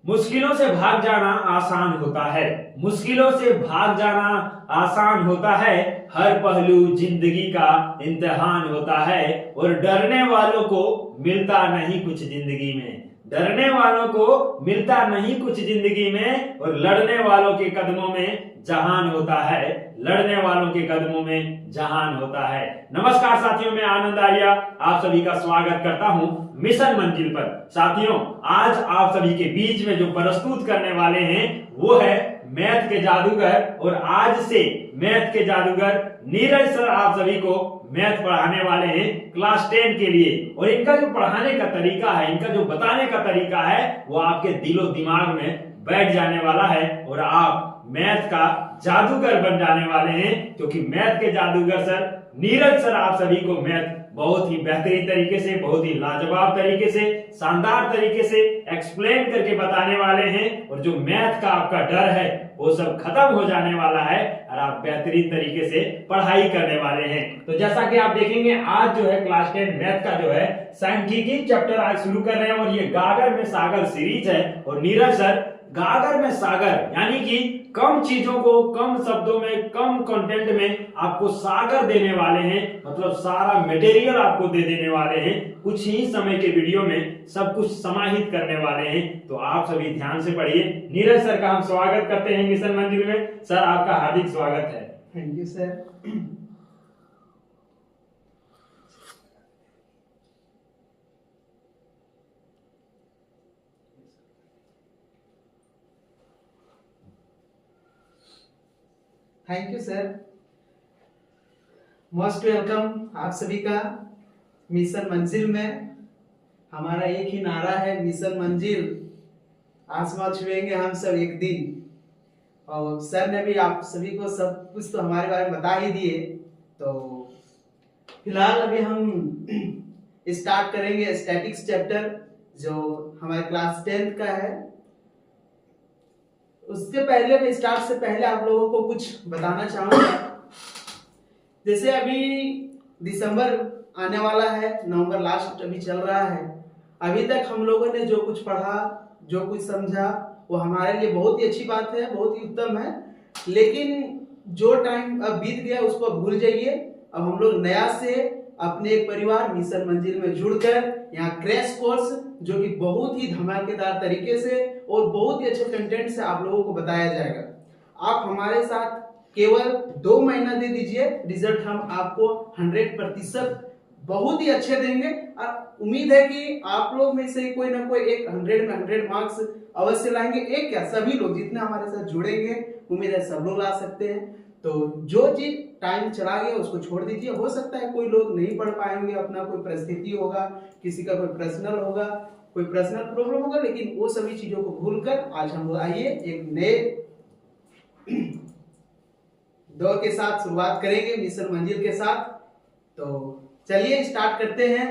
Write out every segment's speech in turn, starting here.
मुश्किलों से भाग जाना आसान होता है, मुश्किलों से भाग जाना आसान होता है। हर पहलू जिंदगी का इम्तिहान होता है और डरने वालों को मिलता नहीं कुछ जिंदगी में, डरने वालों को मिलता नहीं कुछ जिंदगी में और लड़ने वालों के कदमों में जहान होता है, लड़ने वालों के कदमों में जहान होता है। नमस्कार साथियों, मैं आनंद आर्या आप सभी का स्वागत करता हूं मिशन मंजिल पर। साथियों, आज आप सभी के बीच में जो प्रस्तुत करने वाले हैं वो है मैथ के जादूगर, और आज से मैथ के जादूगर नीरज सर आप सभी को मैथ पढ़ाने वाले हैं क्लास 10 के लिए। और इनका जो पढ़ाने का तरीका है, इनका जो बताने का तरीका है वो आपके दिलो दिमाग में बैठ जाने वाला है और आप मैथ का जादूगर बन जाने वाले हैं, क्योंकि मैथ के जादूगर सर नीरज सर आप सभी को मैथ बहुत ही बेहतरीन तरीके से, बहुत ही लाजवाब तरीके से, शानदार तरीके से एक्सप्लेन करके बताने वाले हैं। और जो मैथ का आपका डर है वो सब खत्म हो जाने वाला है और आप बेहतरीन तरीके से पढ़ाई करने वाले हैं। तो जैसा कि आप देखेंगे, आज जो है क्लास 10 मैथ का जो है सांख्यिकी चैप्टर आज शुरू कर रहे हैं और ये गागर में सागर सीरीज है। और नीरज सर गागर में सागर यानी कि कम चीजों को कम शब्दों में, कम कंटेंट में आपको सागर देने वाले हैं, मतलब सारा मटेरियल आपको दे देने वाले हैं। कुछ ही समय के वीडियो में सब कुछ समाहित करने वाले हैं, तो आप सभी ध्यान से पढ़िए। नीरज सर का हम स्वागत करते हैं मिशन मंजिल में। सर आपका हार्दिक स्वागत है। Thank you sir. Thank you sir, most welcome आप सभी का मिशन मंजिल में। हमारा एक ही नारा है, मिशन मंजिल, आसमां छुएंगे हम सब एक दिन। और सर ने भी आप सभी को सब कुछ तो हमारे बारे में बता ही दिए। तो फिलहाल अभी हम स्टार्ट करेंगे स्टैटिक्स चैप्टर, जो हमारे क्लास 10 का है। उससे पहले मैं स्टार्ट से पहले आप लोगों को कुछ बताना चाहूंगा। जैसे अभी दिसंबर आने वाला है, नवंबर लास्ट अभी चल रहा है। अभी तक हम लोगों ने जो कुछ पढ़ा, जो कुछ समझा, वो हमारे लिए बहुत ही अच्छी बात है, बहुत ही उत्तम है। लेकिन जो टाइम अब बीत गया उसको अब भूल जाइए। अब हम लोग नया से अपने एक परिवार मिशन मंजिल में जुड़कर यहाँ क्रैश कोर्स, जो कि बहुत ही धमाकेदार तरीके से और बहुत ही अच्छे कंटेंट से आप लोगों को बताया जाएगा। आप हमारे साथ केवल 2 महीना दे दीजिए, रिजल्ट हम आपको 100% बहुत ही अच्छे देंगे। और उम्मीद है कि आप लोग में से कोई ना कोई एक 100 में 100 मार्क्स अवश्य लाएंगे। एक क्या, सभी लोग जितने हमारे साथ जुड़ेंगे, उम्मीद है सब लोग ला सकते हैं। तो जो चीज टाइम चला गया उसको छोड़ दीजिए। हो सकता है कोई लोग नहीं पढ़ पाएंगे, अपना कोई परिस्थिति होगा, किसी का कोई पर्सनल होगा, कोई पर्सनल प्रॉब्लम होगा, लेकिन वो सभी चीजों को भूलकर आज हम लोग आइए एक नए दौर के साथ शुरुआत करेंगे मिशन मंजिल के साथ। तो चलिए स्टार्ट करते हैं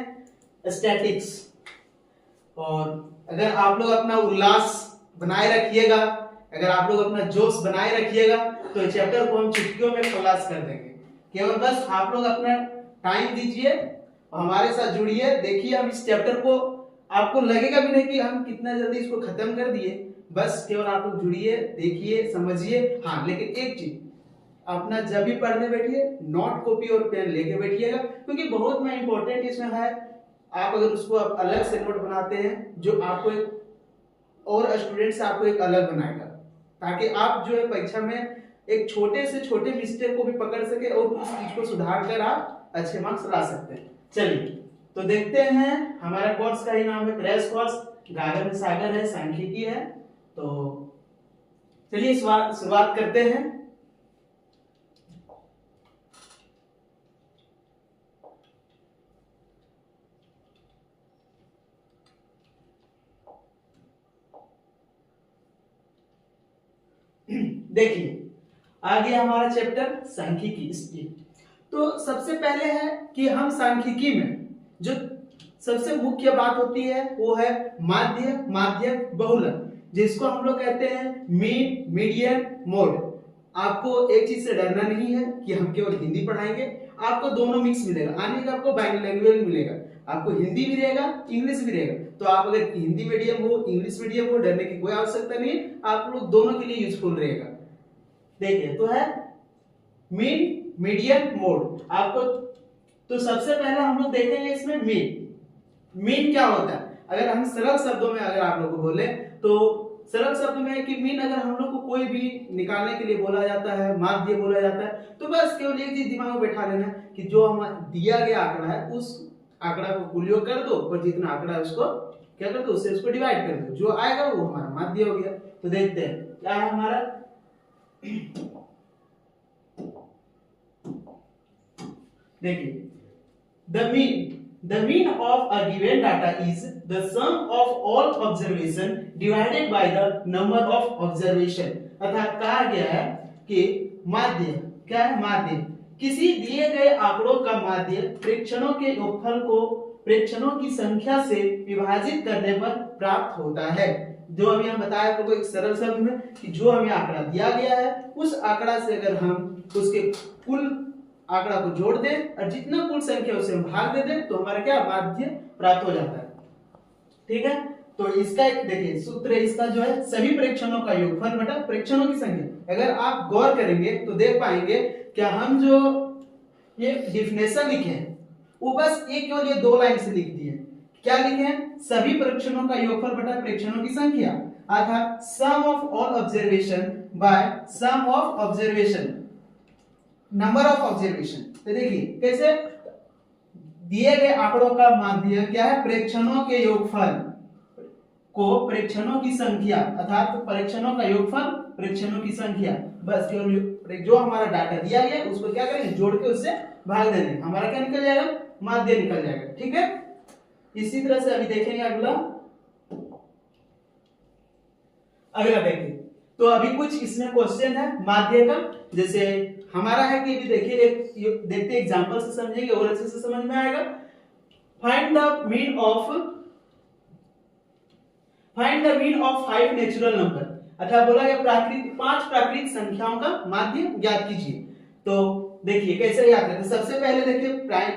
स्टैटिक्स। और अगर आप लोग अपना उल्लास बनाए रखिएगा, अगर आप लोग अपना जोश बनाए रखिएगा, तो चैप्टर को हम चुटकियों में खलास कर देंगे। केवल बस आप लोग अपना टाइम दीजिए और हमारे साथ जुड़िए। देखिए, हम इस चैप्टर को, आपको लगेगा भी नहीं कि हम कितना जल्दी इसको खत्म कर दिए। बस केवल आप लोग जुड़िए, देखिए, समझिए। हाँ, लेकिन एक चीज, अपना जब भी पढ़ने बैठिए नोट कॉपी और पेन लेके बैठिएगा, क्योंकि बहुत में इंपॉर्टेंट इसमें है। आप अगर उसको आप अलग से नोट बनाते हैं, जो आपको एक और स्टूडेंट से आपको एक अलग बनाएगा, ताकि आप जो है परीक्षा में एक छोटे से छोटे मिस्टेक को भी पकड़ सके और उस चीज को सुधार कर आप अच्छे मार्क्स ला सकते हैं। चलिए तो देखते हैं। हमारे कोर्स का ही नाम है क्रैश कोर्स, गागर में सागर है, सांख्यिकी है। तो चलिए शुरुआत करते हैं। देखिए, आगे हमारा चैप्टर सांख्यिकी स्पीड। तो सबसे पहले है कि हम सांख्यिकी में जो सबसे मुख्य बात होती है वो है माध्य, माध्यक, बहुलक, जिसको हम लोग कहते हैं मीन, मीडियन, मोड। आपको एक चीज से डरना नहीं है कि हम केवल हिंदी पढ़ाएंगे, आपको दोनों मिक्स मिलेगा। आने का आपको बाइलैंग्वेज मिलेगा, आपको हिंदी भी रहेगा, इंग्लिश भी रहेगा। तो आप अगर हिंदी मीडियम हो, इंग्लिश मीडियम हो, डरने की कोई आवश्यकता नहीं है, आप लोग दोनों के लिए यूजफुल रहेगा। देखिए तो है मीन, मीडियन, मोड। आपको तो सबसे पहले हम लोग देखेंगे इसमें मीन। मीन क्या होता है? अगर हम सरल शब्दों में अगर आप लोग को बोले तो सरल शब्द में है कि मीन अगर हम लोग को कोई भी निकालने के लिए बोला जाता है, माध्य बोला जाता है, तो बस केवल एक चीज दिमाग में बैठा लेना कि जो हम दिया गया आंकड़ा है उस आंकड़ा को कुल कर दो और जितना आंकड़ा है उसको क्या कर दो, उससे उसको डिवाइड कर दो, जो आएगा वो हमारा माध्य हो गया। तो देखते हैं क्या है हमारा। देखिए the mean of a given data is the sum of all observation divided by the number of observation। अर्थात कहा गया है कि माध्य क्या है? माध्य किसी दिए गए आंकड़ों का माध्य प्रेक्षणों के योगफल को प्रेक्षणों की संख्या से विभाजित करने पर प्राप्त होता है। जो अभी हम बताया आपको एक सरल शब्द में कि जो हमें आंकड़ा दिया गया है उस आंकड़ा से अगर हम उसके कुल आंकड़ा को जोड़ दें और जितना कुल संख्या उसे हम भाग दे दें तो हमारा क्या माध्य प्राप्त हो जाता है। ठीक है, तो इसका एक देखिए सूत्र है इसका जो है सभी प्रेक्षणों का योगफल बटा प्रेक्षणों की संख्या। अगर आप गौर करेंगे तो देख पाएंगे क्या हम जो ये डिफिनेशन लिखे हैं वो बस एक केवल ये 2 लाइन से लिख दिए। क्या लिखे हैं? सभी प्रेक्षणों का योगफल बटा प्रेक्षणों की संख्या, अर्थात sum of all observation by sum of observation, number of observation. तो देखिए कैसे दिए गए आंकड़ों का माध्य क्या है? प्रेक्षणों के योगफल को प्रेक्षणों की संख्या, अर्थात प्रेक्षणों का योगफल प्रेक्षणों की संख्या, बस केवल जो हमारा डाटा दिया गया उसको क्या करेंगे? जोड़ के उससे भाग देंगे, हमारा क्या निकल जाएगा? माध्य निकल जाएगा। ठीक है, इसी तरह से अभी देखेंगे अगला। अगला देखिए तो अभी कुछ इसमें क्वेश्चन है माध्य का। जैसे हमारा है कि अभी देखिए एक देखते एग्जांपल से समझेंगे और अच्छे से समझ में आएगा। Find the mean of 5 natural number. अच्छा बोला गया 5 प्राकृतिक संख्याओं का माध्य ज्ञात कीजिए। तो देखिए कैसे याद करें। सबसे पहले देखिए प्राइम,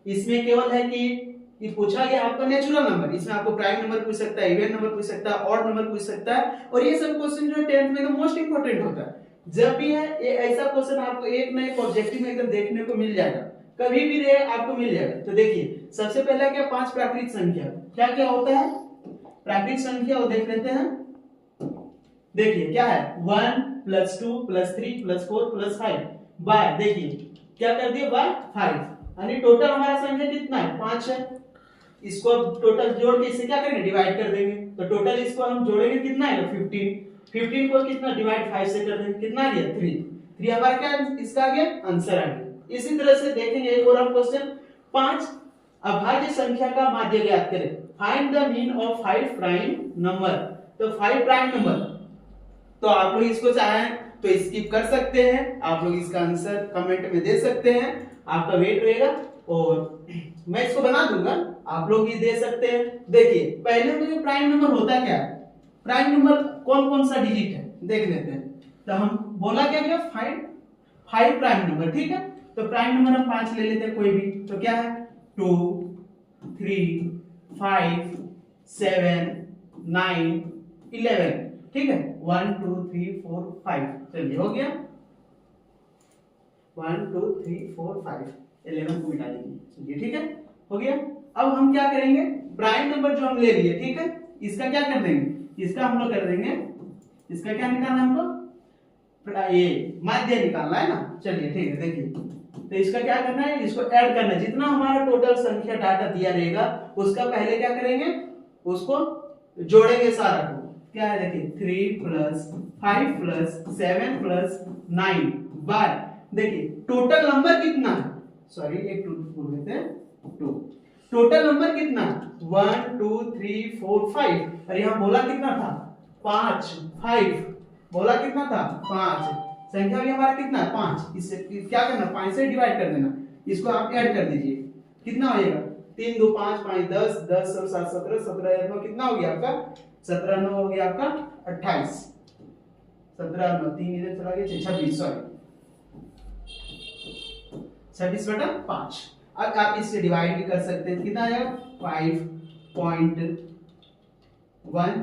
इसमें केवल है कि ये पूछा गया आपका नेचुरल नंबर, इसमें आपको प्राइम नंबर पूछ सकता है, इवन नंबर पूछ सकता है, ऑड नंबर पूछ सकता है। और ये सब क्वेश्चन जो 10th में एकदम मोस्ट इंपोर्टेंट होता है। जब भी है ये ऐसा क्वेश्चन आपको एक ना एक ऑब्जेक्टिव में एकदम देखने को मिल जाएगा, कभी भी रहे आपको मिल जाएगा। तो देखिए सबसे पहला क्या 5 प्राकृतिक संख्या, क्या क्या होता है प्राकृतिक संख्या वो देख लेते हैं। देखिए क्या है 1 + 2 + 3 + 4 + 5 बाय, देखिए क्या कर दिया बाय 5, यानी टोटल हमारा संख्या कितना है? 5 है। इसको टोटल जोड़ के इसे क्या करेंगे? डिवाइड कर देंगे। तो टोटल इसको हम जोड़ेंगे कितना आएगा? 15 को कितना डिवाइड 5 से कर देंगे, कितना आ गया? 3 हमारा क्या इसका आ गया? आंसर आ गया। इसी तरह से देखेंगे एक और हम क्वेश्चन 5 अभाज्य संख्या का माध्य ज्ञात करें। Find the mean of 5 prime number. तो 5 प्राइम नंबर, तो आप लोग इसको चाहें तो स्किप कर सकते हैं, आप लोग इसका आंसर कमेंट में दे सकते हैं, आपका वेट रहेगा और मैं इसको बना दूंगा, आप लोग ये दे सकते हैं। देखिए पहले तो ये प्राइम नंबर होता क्या है? प्राइम नंबर कौन कौन सा डिजिट है देख लेते हैं। तो हम बोला क्या गया 5 प्राइम नंबर, ठीक है। तो प्राइम नंबर हम 5 ले लेते हैं कोई भी। तो क्या है 2 3 5 7 9 11, ठीक है 1 2 3 4 5, चलिए हो गया 1 2 3 4 5 11 को मिटा दीजिए, चलिए ठीक है हो गया। अब हम क्या करेंगे प्राइम नंबर जो हम ले लिए, ठीक है, इसका क्या कर देंगे? इसका हम लोग कर देंगे, इसका क्या निकालना है हमको? ये माध्य निकालना है ना। चलिए ठीक है, देखिए तो इसका क्या करना है? इसको ऐड करना है। जितना हमारा टोटल संख्या डाटा दिया रहेगा उसका पहले क्या करेंगे? उसको जोड़ेंगे सारा को। क्या है देखिए 3 + 5 + 7 + 9 बाय, देखिए टोटल नंबर कितना है? सॉरी एक 2 बोल देते हैं 2। टोटल नंबर कितना? 1 2 3 4 5, और यहाँ बोला कितना था? 5 बोला कितना था? 5। संख्या भी हमारा कितना है? 5। इससे क्या करना? 5 से डिवाइड कर देना। इसको आप ऐड कर दीजिए, कितना होएगा? 3 2 5 5 10 10 7 17 17 9 कितना हो गया आपका? 17 9 हो गया आपका 28। 17 9 3 इधर चला गया 26, सॉरी 26/5। अब आप इससे डिवाइड भी कर सकते हैं, कितना आएगा? 5.26 1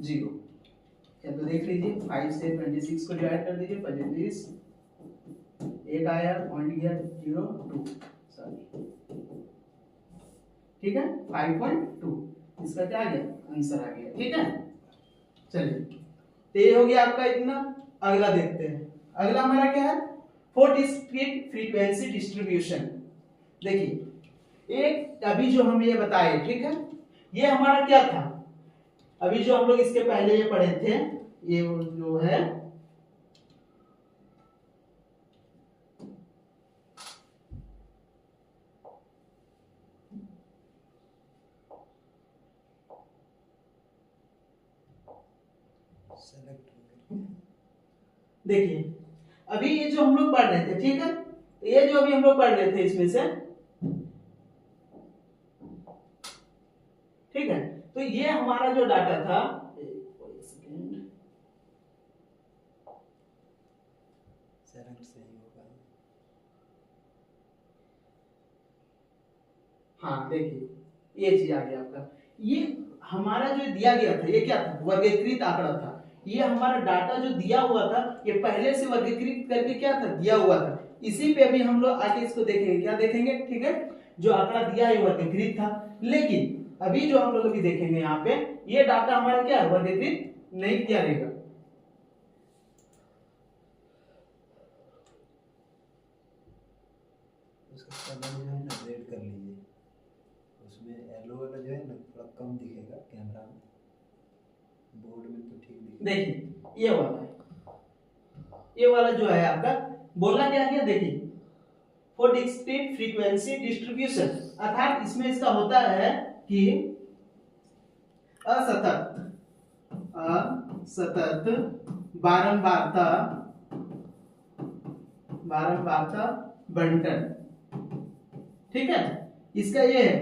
0। या तो देख लीजिए 5 से 26 को डिवाइड कर दीजिए, 25 एक आया, पॉइंट गया 0 2, सॉरी ठीक है 5.2 इसका क्या आ गया आंसर आ गया। ठीक है चलिए तो ये हो गया आपका इतना। अगला देखते हैं, अगला हमारा क्या है, 4 डिस्क्रीट फ्रीक्वेंसी डिस्ट्रीब्यूशन। देखिए एक अभी जो हम ये बताए, ठीक है ये हमारा क्या था, अभी जो हम लोग इसके पहले ये पढ़े थे, ये जो है देखिए अभी ये जो हम लोग पढ़ रहे थे, ठीक है ये जो अभी हम लोग पढ़ रहे थे इसमें से, ठीक है तो ये हमारा जो डाटा था, हाँ देखिए ये चीज आ गया आपका, ये हमारा जो दिया गया था ये क्या था, वर्गीकृत आंकड़ा था। ये हमारा डाटा जो दिया हुआ था ये पहले से वर्गीकृत करके क्या था दिया हुआ था, इसी पे अभी हम लोग आगे इसको देखेंगे, क्या देखेंगे, ठीक है जो आंकड़ा दिया है वर्गीकृत था, लेकिन अभी जो हम लोग अभी देखेंगे यहाँ पे ये डाटा हमारा क्या है वर्गीकृत नहीं किया रहेगा। उसका कलर जो है ना रेड कर लीजिए, उसमें येलो वाला जो है ना थोड़ा कम दिखेगा कैमरा में, बोर्ड में तो ठीक दिखेगा। देखिए ये वाला है, ये वाला जो है आपका बोलना क्या है, देखिए फॉर डिस्क्रीट फ्रीक्वेंसी डिस्ट्रीब्यूशन, अर्थात इसमें इसका होता है कि असतत बारंबारता बंटन, ठीक है इसका ये है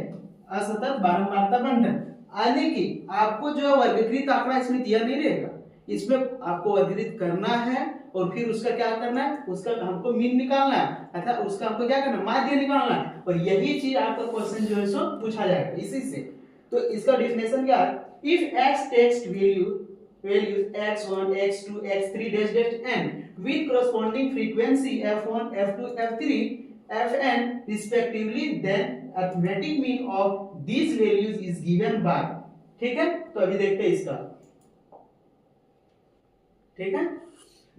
असतत बारंबारता बंटन, यानी कि आपको जो वर्गीकृत आंकड़ा इसमें दिया नहीं रहेगा, इसमें आपको वर्गीकृत करना है और फिर उसका क्या करना है, उसका हमको मीन निकालना है, अर्थात उसका हमको क्या करना है माध्य निकालना है, और यही चीज आपका क्वेश्चन जो है सो पूछा जाएगा इसी से। तो इसका डेफिनेशन क्या है, if x text values x1 x2 x3 dash dash n with corresponding frequency f1 f2 f3 fn respectively, then arithmetic mean of these values is given by, ठीक है तो अभी देखते हैं इसका, ठीक है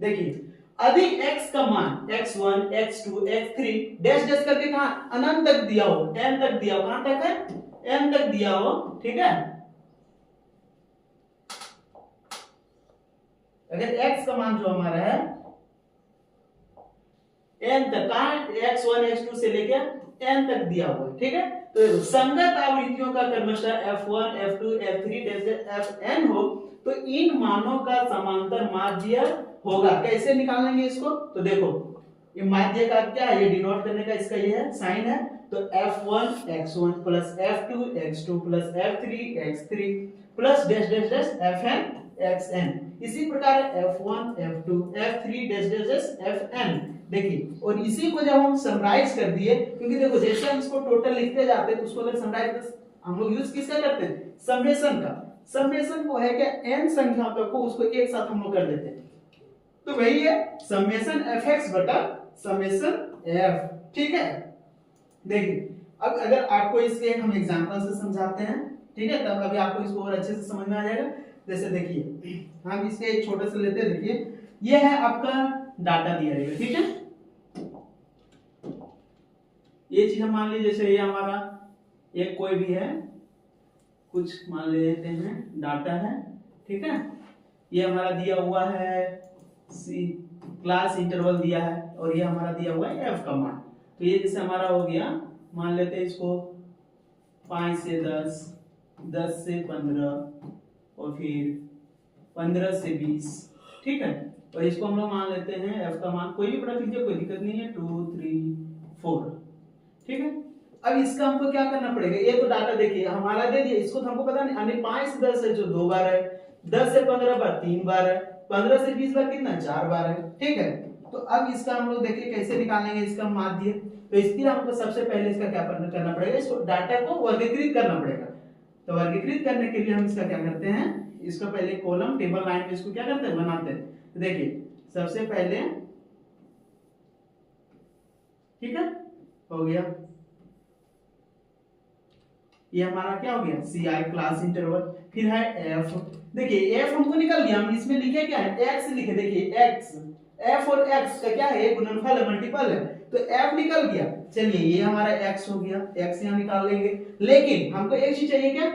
देखिए अधिक x का मान x1 x2 x3 dash dash करके कहां अनंत तक दिया हो, n तक दिया हो, कहां तक है n तक दिया हो, ठीक है अगर x का मान जो हमारा है n तक, कहां x1 x2 से लेके n तक दिया हुआ है, ठीक है तो संगत आवृत्तियों का क्रमशः f1 f2 f3 fn हो तो इन मानों का समांतर माध्य होगा। कैसे निकालेंगे इसको, तो देखो ये माध्य का क्या है, ये डिनोट करने का इसका ये है साइन है, तो f1 x1 plus f2 x2 plus f3 x3 plus dash dash dash fn xn, इसी प्रकार f1 f2 f3 dash dash dash fn। देखिए और इसी को जब हम समराइज कर दिए, क्योंकि देखो जैसे हम इसको टोटल लिखते जाते हैं तो उसको अगर समराइज हम लोग यूज किसका करते हैं, समेशन का, समेशन को है क्या n संख्या को उसको एक साथ हम लोग कर देते हैं, तो वही है समेशन fx बटा समेशन f, ठीक है देखिए अब अगर आपको इसके एक हम एग्जांपल से समझाते हैं, ठीक है तब अभी आपको इसको और अच्छे से समझ में आ जाएगा। जैसे देखिए हम इसके एक छोटे से लेते हैं, देखिए ये है आपका डाटा दिया रहेगा, ठीक है ये चीज हम मान लीजिए जैसे ये हमारा एक कोई भी है, कुछ मान लेते हैं डाटा है, ठीक है ये हमारा दिया हुआ है सी क्लास इंटरवल दिया है और ये हमारा दिया हुआ है f का मान, तो ये जैसे हमारा हो गया मान लेते हैं इसको 5 से 10 10 से 15 और फिर 15 से 20, ठीक है और इसको हम लोग मान लेते हैं f का मान कोई भी प्रोडक्ट लीजिए कोई दिक्कत नहीं है 2 3 4, ठीक है अब इसका हमको क्या करना पड़ेगा, ये तो डाटा देखिए हमारा दे दिया, इसको तो हमको पता नहीं, यानी 5 से 10 है जो 2 बार है, 10 से 15 बार 3 बार है, 15 से 20 बार कितना 4 बार है, ठीक है तो अब इसका हम लोग देखिए कैसे निकालेंगे इसका माध्य, तो इसके लिए हमको सबसे पहले इसका क्या करना पड़ेगा, इसको डाटा को वर्गीकृत करना पड़ेगा, तो वर्गीकृत करने के लिए हम इसका क्या करते हैं, इसको पहले कॉलम टेबल लाइन में इसको क्या करते हैं, बनाते हैं। तो देखिए सबसे पहले, ठीक है, हो गया, ये हमारा क्या हो गया, सी आई क्लास इंटरवल। फिर है एफ, देखिए एफ हमको निकल गया, हम इसमें लिखे क्या है, एक्स लिखे, देखिए एक्स, एफ और एक्स का क्या है, गुणनफल है, मल्टीपल है, तो एफ निकल गया। चलिए ये हमारा एक्स हो गया, एक्स यहाँ निकाल लेंगे, लेकिन हमको एक चीज चाहिए, क्या,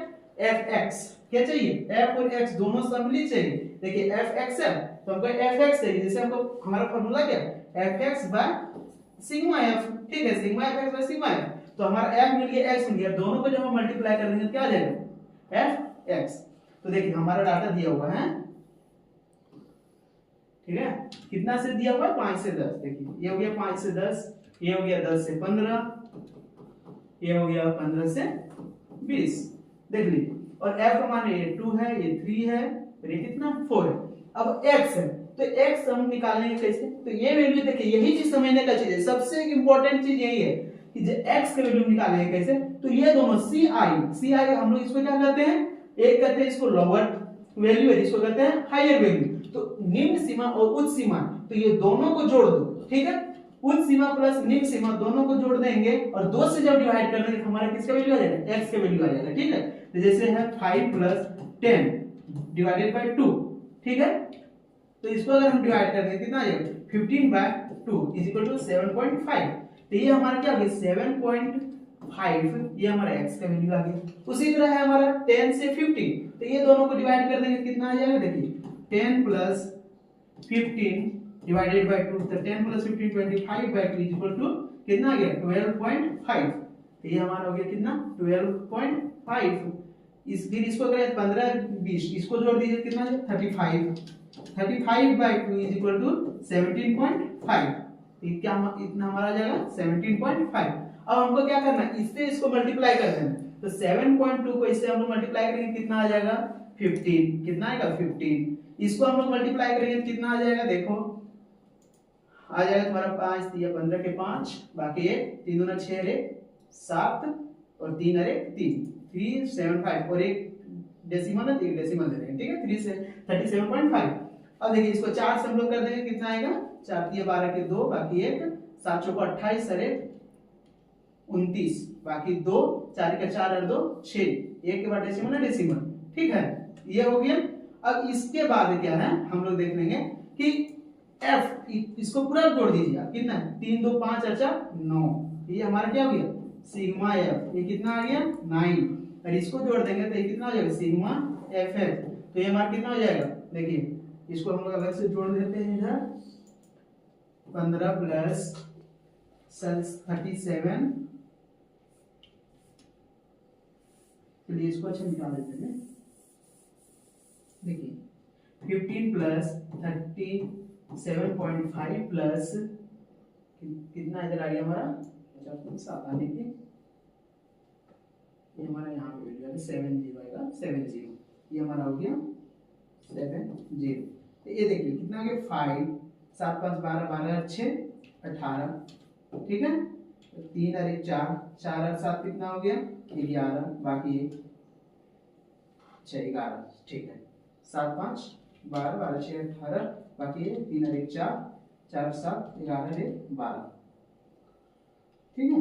एफ एक्स, क्या चाहिए, एफ और एक्स दोनों सम्मिलित चाहिए। देखिए एफ एक्स है तो हमको एफ एक्स चाहिए, जैसे हमको हमारा फॉर्मूला क्या, F x by sigma F, ठीक है, sigma F x by sigma F. तो हमारा एफ मिल गया, एक्स मिल गया, दोनों को जब हम मल्टीप्लाई कर देंगे तो क्या आ जाएगा, एफ एक्स। तो देखिए हमारा डाटा दिया हुआ है, ठीक है, कितना से दिया हुआ है, 5 से 10। देखिए ये हो गया 5 से 10, ये हो गया 10 से 15, ये हो गया 15 से 20, देख लीजिए। और f का मान ये 2 है, ये 3 है, और ये कितना 4 है। अब x है तो x हम निकालेंगे कैसे, तो ये वैल्यू देखिए, यही चीज समझने का चीज है, सबसे इंपॉर्टेंट चीज यही है कि जो x का वैल्यू निकालेंगे कैसे। तो ये दोनों ci हम लोग इसको क्या कहते हैं, एक कहते हैं इसको लोअर वैल्यू है, इसको कहते हैं हायर वैल्यू। तो निम्न सीमा और उच्च सीमा, तो ये दोनों को जोड़ दो, ठीक है, उच्च सीमा प्लस निम्न सीमा दोनों को जोड़ देंगे और 2 से जब डिवाइड कर देंगे तो हमारा किसका वैल्यू आ जाएगा, x का वैल्यू आ जाएगा, ठीक है। तो जैसे है 5 प्लस 10 डिवाइडेड बाय 2, ठीक है, तो इसको अगर हम डिवाइड कर दें कितना आ जाएगा, 15 बाय 2 इज इक्वल टू 7.5। तो ये हमारा क्या हो गया, 7.5, ये हमारा x का वैल्यू आ गया। उसी तरह है हमारा 10 से 15, तो ये दोनों को डिवाइड कर देंगे कितना आ जाएगा, देखिए 10 प्लस 15 डिवाइडेड बाय 2, तो 10 plus 15 25 by 2 is equal to कितना आ गया, 12.5। तो ये हमारा हो गया कितना, 12.5। इस फिर इसको करें 15 20, इसको जोड़ दीजिए कितना है, 35 बाय 2 इज इक्वल टू 17.5। क्या इतना हमारा आ जाएगा 17.5। अब हमको क्या करना है, इससे इसको मल्टीप्लाई कर देना। तो 7.2 को इससे हम लोग मल्टीप्लाई करेंगे कितना आ जाएगा, 15, कितना आएगा 15। इसको हम लोग मल्टीप्लाई करेंगे कितना आ जाएगा, देखो आ जाएगा तुम्हारा 5 दिया 15 के 5, बाकी 1 3 दूना 6 रे 7 और 3 अरे 3 375 और एक डेसिमल है, एक डेसिमल दे देंगे, ठीक है, 3 से 37.5। अब देखिए इसको 4 से हम लोग कर देंगे कितना आएगा, 4 दिया 12 के 2, बाकी 1 7 चौको 28 अरे 29, बाकी 2 4 के 4 और 2 6, एक के बाद डेसिमल है, डेसिमल, ठीक है, ये हो गया। अब इसके बाद क्या है, हम लोग देख लेंगे कि f, इसको पूरा जोड़ दीजिए, कितना है, 3 2 5 अच्छा 9, ये हमारा क्या हो गया, सिग्मा f, ये कितना आ गया 9, और इसको जोड़ देंगे तो ये कितना हो जाएगा, सिग्मा ff। तो ये हमारा कितना हो जाएगा, देखिए इसको हम लोग अलग से जोड़ देते हैं, इधर 15 प्लस 37, चलिए इसको अच्छा निकाल देते हैं। देखिए 15 प्लस 37.5 प्लस कितना इधर आ गया हमारा 7 आने के, ये हमारा यहाँ पे वैल्यू है 70 आएगा, 70, ये हमारा हो गया 70। तो ये देखिए कितना आ गया 5 7 5 12 12 6 18, ठीक है, 3 और 1 4 4 और 7 कितना हो गया 11, बाकी 6 11, ठीक है, 7 5 12 12 6 18, बाकी 3 और 1 4 4 7 11 1 12, ठीक है,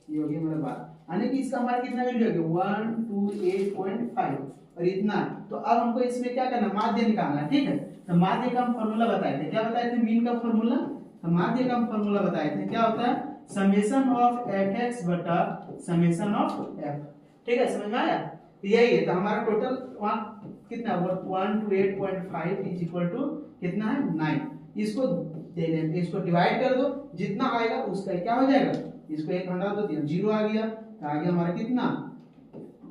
ये हो गया हमारा 12। यानी कि इसका हमारा कितना वैल्यू हो गया 128.5 और इतना। तो अब हमको इसमें क्या करना, माध्य निकालना, ठीक है। तो माध्य का हम फॉर्मूला बताए थे, क्या बताए थे, मीन का फॉर्मूला। तो माध्य का हम फॉर्मूला बताए थे, क्या होता है, समेशन ऑफ fx बटा समेशन ऑफ f, ठीक है, समझ में आया। तो यही है, तो हमारा टोटल कितना 128.5 इज इक्वल टू कितना है 9। इसको दे दें, इसको डिवाइड कर दो, जितना आएगा उसका क्या हो जाएगा, इसको 1 घटा दो, 0 आ गया, तो आ गया हमारा कितना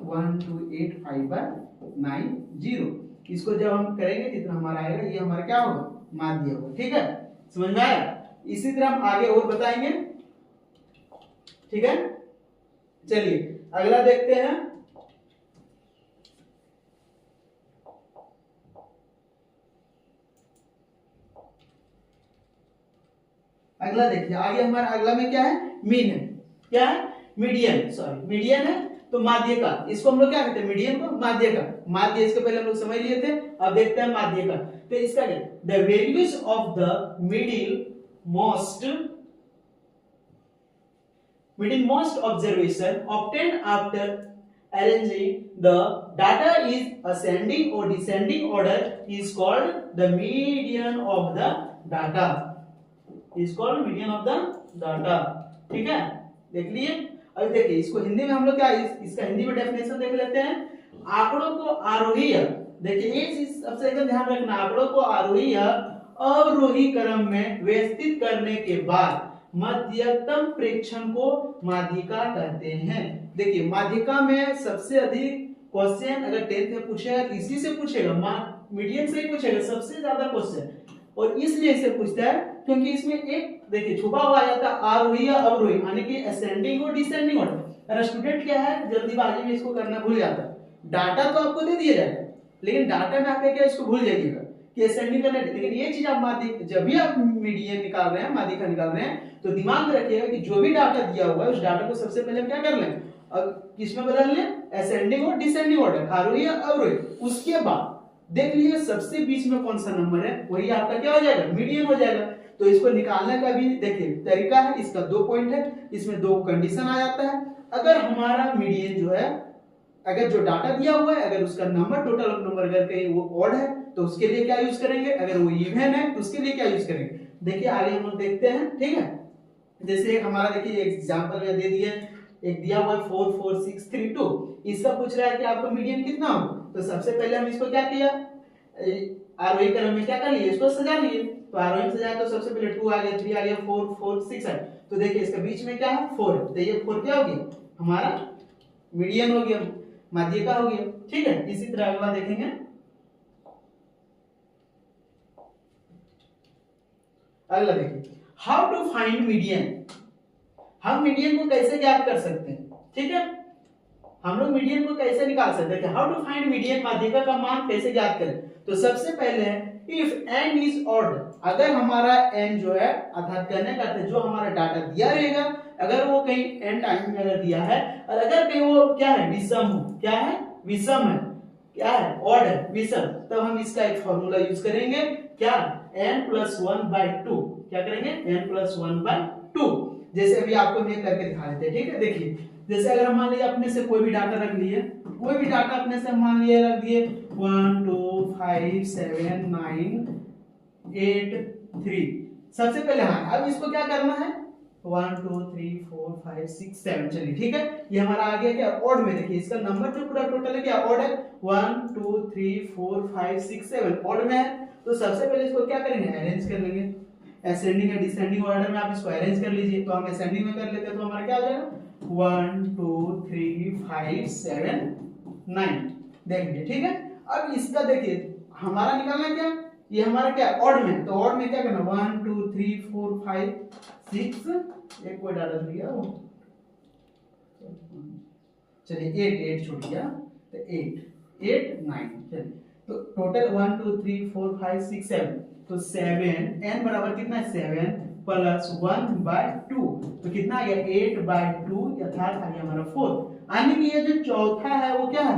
1285/90। इसको जब हम करेंगे कितना हमारा आएगा, ये हमारा क्या होगा, माध्य होगा, ठीक है, समझ में आया। इसी तरह हम आगे और बताएंगे, ठीक है। चलिए अगला देखते हैं, अगला देखिए, आगे हमारा अगला में क्या है, मीन है, क्या है, मीडियन, सॉरी मीडियन है। तो माध्य का, इसको हम लोग क्या कहते हैं, मीडियन को माध्य का। माध्य इसके पहले हम लोग समझ लिए थे, अब देखते हैं माध्य का। तो इसका क्या, the values of the middle most observation obtained after arranging the data is ascending or descending order is called the median of the data, is called median of the data। ठीक है, देख लिए। अब देखिए इसको हिंदी में हम लोग क्या, इसका हिंदी में डेफिनेशन देख लेते हैं। आंकड़ों को आरोही, देखिए ये चीज सबसे एकदम ध्यान रखना, आंकड़ों को आरोही या अवरोही क्रम में व्यवस्थित करने के बाद मध्यतम प्रेक्षण को माध्यिका कहते हैं। देखिए माध्यिका में सबसे अधिक क्वेश्चन अगर 10th में पूछेगा तो इसी से पूछेगा, मीडियन से ही पूछेगा सबसे ज्यादा क्वेश्चन। और इसलिए इसे पूछता है क्योंकि इसमें एक देखिए छुपा हुआ आ जाता है आरोही या अवरोही, यानी कि असेंडिंग और डिसेंडिंग ऑर्डर। अगर स्टूडेंट क्या है जल्दीबाजी में इसको करना भूल जाता है, डाटा तो आपको दे दिया जाएगा लेकिन डाटा में आपका क्या इसको भूल जाइएगा कि असेंडिंग करना, लेकिन ये चीज आप माध्यिका, जब भी आप मीडियन निकाल रहे हैं, माध्यिका निकाल रहे हैं, तो दिमाग में रखिएगा कि जो भी डाटा दिया हुआ है उस डाटा को सबसे पहले हम क्या कर लें, अब किसमें बदल लें, असेंडिंग और डिसेंडिंग ऑर्डर, आरोही या अवरोही। उसके बाद देख लीजिए सबसे बीच में कौन सा नंबर है, वही आपका क्या हो जाएगा, मीडियन हो जाएगा। तो इसको निकालने का भी देखिए तरीका है, इसका 2 पॉइंट है, इसमें 2 कंडीशन आ जाता है। अगर हमारा मीडियन जो है, अगर जो डाटा दिया हुआ है अगर उसका नंबर, टोटल नंबर अगर कहीं वो ऑड है तो उसके लिए क्या यूज करेंगे, अगर वो इवन है तो उसके लिए क्या यूज करेंगे। देखिए आगे हम लोग देखते हैं, ठीक है। जैसे एक हमारा देखिए एग्जांपल में दे दिए, एक दिया हुआ है 4 4 6 3 2, इसका पूछ रहा है कि आपका मीडियन कितना हो। तो सबसे पहले हम इसको क्या किया, आरोही क्रम में क्या कर लिए, इसको सजा लिए। तो आरोही में सजाया तो सबसे पहले 2 आ गया, 3 आ गया, 4 4 6 है। तो देखिए इसके बीच में क्या है 4 है, तो ये 4 क्या हो गया, हमारा मीडियन हो गया, माध्यिका हो गया। ठीक है, इसी तरह अगला देखेंगे। अगला देखिए, हाउ टू फाइंड मीडियन। हम मीडियन को कैसे ज्ञात कर सकते हैं, ठीक है, हम लोग मीडियन को कैसे निकाल सकते हैं, हाउ टू फाइंड मीडियन, माध्यिका का मान कैसे ज्ञात करें। तो सबसे पहले इफ n इज ऑड, अगर हमारा n जो है, अर्थात कहने का अर्थ जो हमारा डाटा दिया रहेगा अगर वो कहीं n टाइम में अगर दिया है और अगर कहीं वो क्या है विषम हो, क्या है विषम है, क्या है ऑड है, विषम, तब हम इसका एक फॉर्मूला यूज करेंगे, क्या n+1/2, क्या करेंगे n+1/2। जैसे अभी आपको मैं करके दिखा देते हैं, ठीक है। देखिए जैसे अगर हम मान लीजिए अपने से कोई भी डाटा रख लिए, कोई भी डाटा अपने से मान लिए रख दिए 1 2 5 7 9 8 3, सबसे पहले हाँ अब इसको क्या करना है 1 2 3 4 5 6 7, चलिए ठीक है, ये हमारा आ गया क्या ऑड में। देखिए इसका नंबर जो पूरा टोटल है क्या ऑड है, 1 2 3 4 5 6 7 ऑड में है। तो सबसे पहले इसको क्या करेंगे, अरेंज कर लेंगे, असेंडिंग या डिसेंडिंग ऑर्डर में आप इसको अरेंज कर लीजिए। तो हम असेंडिंग में कर लेते हैं तो हमारा क्या हो जाएगा 1 2 3 5 7 9, देख लीजिए ठीक है। अब इसका देखिए हमारा निकालना क्या, ये हमारा क्या ऑड में, तो ऑड में क्या करना 1 2 3 4 5 6, एक कोई डाटा छूट गया वो, चलिए 8 छूट गया, तो 8 9, चलिए तो टोटल 1 2 3 4 5 6 7, तो 7 n बराबर कितना है 7 प्लस 1/2, तो कितना आ गया 8/2, अर्थात आ गया हमारा 4। यानी कि ये जो चौथा है वो क्या है,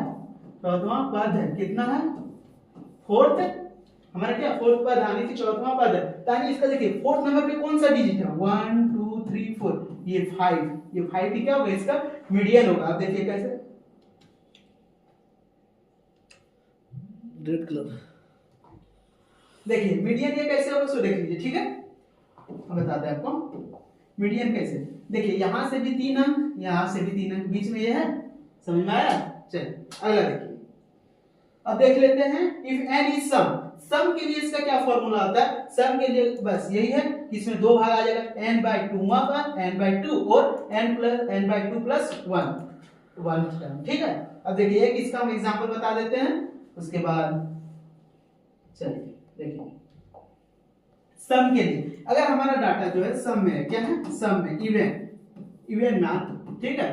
चौथवा पद है, कितना है फोर्थ, हमारा क्या फोर्थ पद, यानी कि चौथवा पद है। यानी इसका देखिए फोर्थ नंबर पे कौन सा डिजिट है 1 2 3 4, ये 5, ये 5 ही क्या होगा इसका मीडियन होगा। आप देखिए कैसे रेड कलर, देखिए मीडियन ये कैसे होगा सो देख लीजिए, ठीक है हम बताते हैं आपको मीडियन कैसे। देखिए यहां से भी 3 अंक, यहां से भी 3 अंक, बीच में ये है, समझ में आया। चलिए अगला देखिए, अब देख लेते हैं इफ n इज सम, सम के लिए इसका क्या फॉर्मूला आता है, सम के लिए बस यही है कि इसमें 2 भाग आ जाएगा n/2 पर n/2 और n/2 + 1 टर्म, ठीक है। अब देखिए एक इसका हम एग्जांपल बता देते हैं, उसके बाद चलिए देखिए सम के लिए अगर हमारा डाटा जो है सम में है, क्या है सम में, इवन में, ठीक है।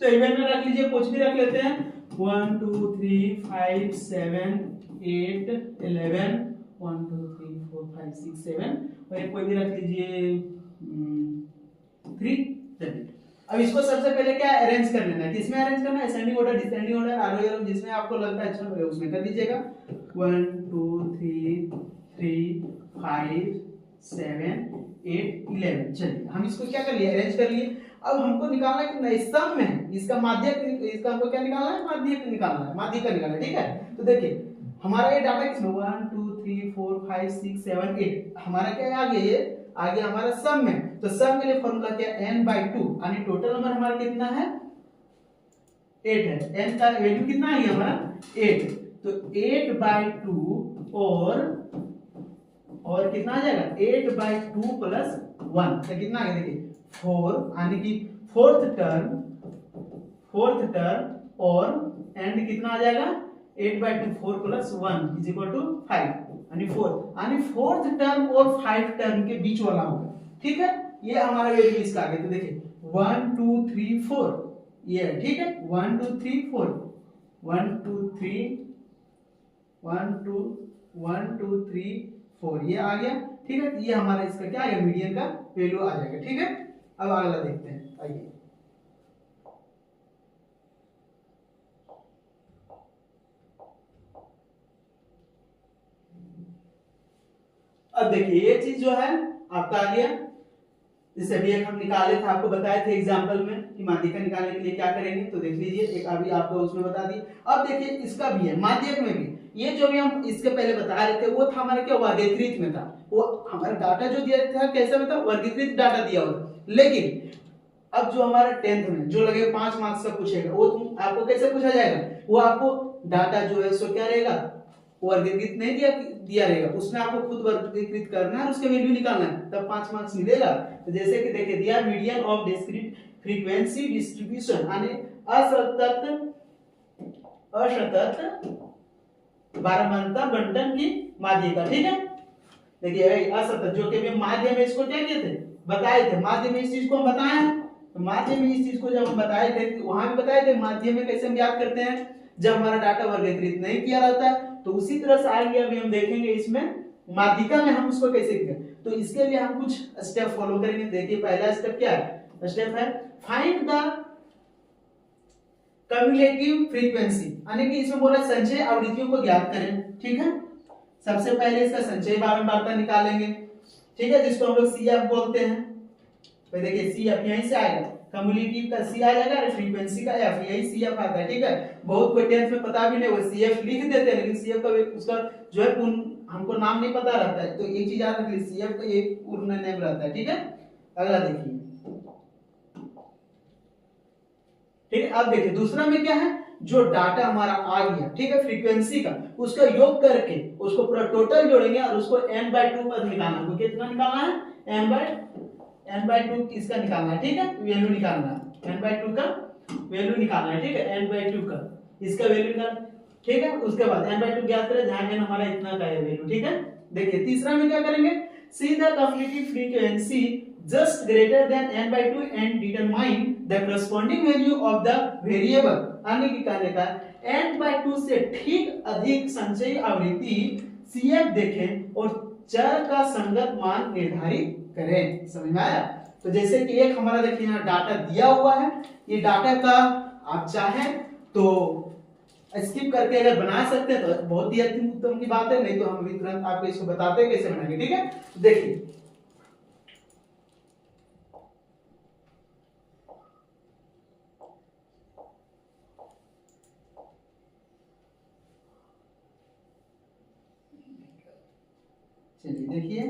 तो इवन में रख लीजिए, कुछ भी रख लेते हैं 1 2 3 5 7 8 11 1 2 3 4 5 6 7, और एक कोई भी रख लीजिए 3, चलिए। अब इसको सबसे पहले क्या अरेंज कर लेना है, किसमें अरेंज करना है, असेंडिंग ऑर्डर, डिसेंडिंग ऑर्डर, आरोही, जिसमें आपको लगता है अच्छा लगे उसमें कर दीजिएगा। 1 2 3 3 5 7 8 11। चलिए हम इसको क्या कर लिए, अरेंज कर लिए। अब हमको निकालना है कि सम में है, इसका माध्यक, इसका हमको क्या निकालना है, माध्यक निकालना है, माध्यिका निकालना है, ठीक है। तो देखिए हमारा ये डाटा किसमें 1 2 3 4 5 6 7 8, हमारा क्या आ गया, ये आ गया हमारा सम में। तो सम के लिए फॉर्मूला क्या है, n/2, यानी टोटल नंबर हमारा कितना है 8 है, n का वैल्यू कितना आ गया हमारा 8। तो 8/2 और कितना आ जाएगा 8/2 प्लस 1, तो कितना आ गया देखिए 4, यानी कि फोर्थ टर्म और एंड कितना आ जाएगा 8/2 4 प्लस 1 इज इक्वल टू 5, यानी 4, यानी फोर्थ टर्म और 5 टर्म के बीच वाला होगा, ठीक है। ये हमारा वैल्यू इसका आ गया। तो देखिए 1 2 3 4 ये है, ठीक है। 1 2 3 4 1 2 3 1 2 1 2 3 4 ये आ गया, ठीक है। ये हमारा इसका क्या है, मीडियन का वैल्यू आ जाएगा, ठीक है। अब अगला देखते हैं, आइए। अब देखिए ये चीज जो है आपका आ गया, जैसे अभी एक हम निकाले थे, आपको बताए थे एग्जांपल में कि माध्यिका निकालने के लिए क्या करेंगे, तो देख लीजिए एक अभी आपको उसमें बता दी। अब देखिए इसका भी है, माध्यक में भी ये जो भी हम इसके पहले बता रहे थे वो था हमारा क्या, वर्गीकृत में था। वो हमारा डाटा जो दिया था कैसे में था, वर्गीकृत डाटा दिया हुआ। लेकिन अब जो हमारा 10th में जो लगे 5 मार्क्स का पूछेगा, वो आपको कैसे पूछा जाएगा, वो आपको डाटा जो है सो क्या रहेगा, वर्गीकृत नहीं दिया रहेगा, उसमें आपको खुद वर्गीकृत करना है और उसके वैल्यू निकालना है, तब 5 मार्क्स मिलेगा। तो जैसे कि देखिए दिया median of discrete frequency distribution, यानी असतत बारंबारता बंटन की माध्यिका, ठीक है। देखिए असतत जो कि माध्य में इसको क्या कहते थे, बताए थे, माध्य में इस चीज को हम बताए हैं। तो माध्य में इस चीज को जब हम बताए थे, वहां भी बताए थे माध्य में कैसे हम याद करते हैं, जब हमारा डाटा वर्गीकृत नहीं किया रहता है। तो उसी तरह से आगे अभी हम देखेंगे इसमें माध्यिका में हम उसको कैसे किया। तो इसके लिए हम कुछ स्टेप फॉलो करेंगे। देखिए पहला स्टेप क्या है, स्टेप है फाइंड द कम्युलेटिव फ्रीक्वेंसी, यानी कि इसमें बोला संचय आवृत्तियों को ज्ञात करें, ठीक है। सबसे पहले इसका संचय बारंबारता निकालेंगे, ठीक है, जिसको हम लोग CF बोलते हैं। तो देखिए CF यहीं से आएगा, कम्युलेटिव का C आ जाएगा और फ्रीक्वेंसी का F, यही CF आता है, ठीक है। बहुत कोई 10th में पता भी नहीं, वो CF लिख देते हैं, लेकिन CF का उसका जो है हमको नाम नहीं पता रहता है। तो एक चीज याद रखिए, CF का एक पूर्ण नेम रहता है, ठीक है। अगला देखिए, ठीक है। अब देखिए दूसरा में क्या है, जो डाटा हमारा आ गया, ठीक है, फ्रीक्वेंसी का, उसका योग करके उसको पूरा टोटल जोड़ेंगे और उसको n/2 पर निकालना है। कितना निकालना है, n/2 इसका निकालना है, ठीक है, वैल्यू निकालना है, n/2 का वैल्यू निकालना है, ठीक है, n/2 का इसका वैल्यू निकालना, ठीक है। उसके बाद n/2 ज्ञात करें, जहां n हमारा इतना का है वैल्यू, ठीक है। देखिए तीसरा में क्या करेंगे, see the cumulative frequency just greater than n/2 and determine the corresponding value of the variable, यानी कि कहने का n/2 से ठीक अधिक संचयी आवृत्ति CF देखें और चर का संगत मान निर्धारित करें। समझ में आया। तो जैसे कि एक हमारा देखिए यहाँ डाटा दिया हुआ है, ये डाटा का आप चाहें तो स्किप करके अगर बना सकते हैं तो बहुत ही उत्तम की बात है, नहीं तो हम अभी तुरंत आपको इसको बताते हैं कैसे बनाएंगे, ठीक है। देखिए चलिए देखिए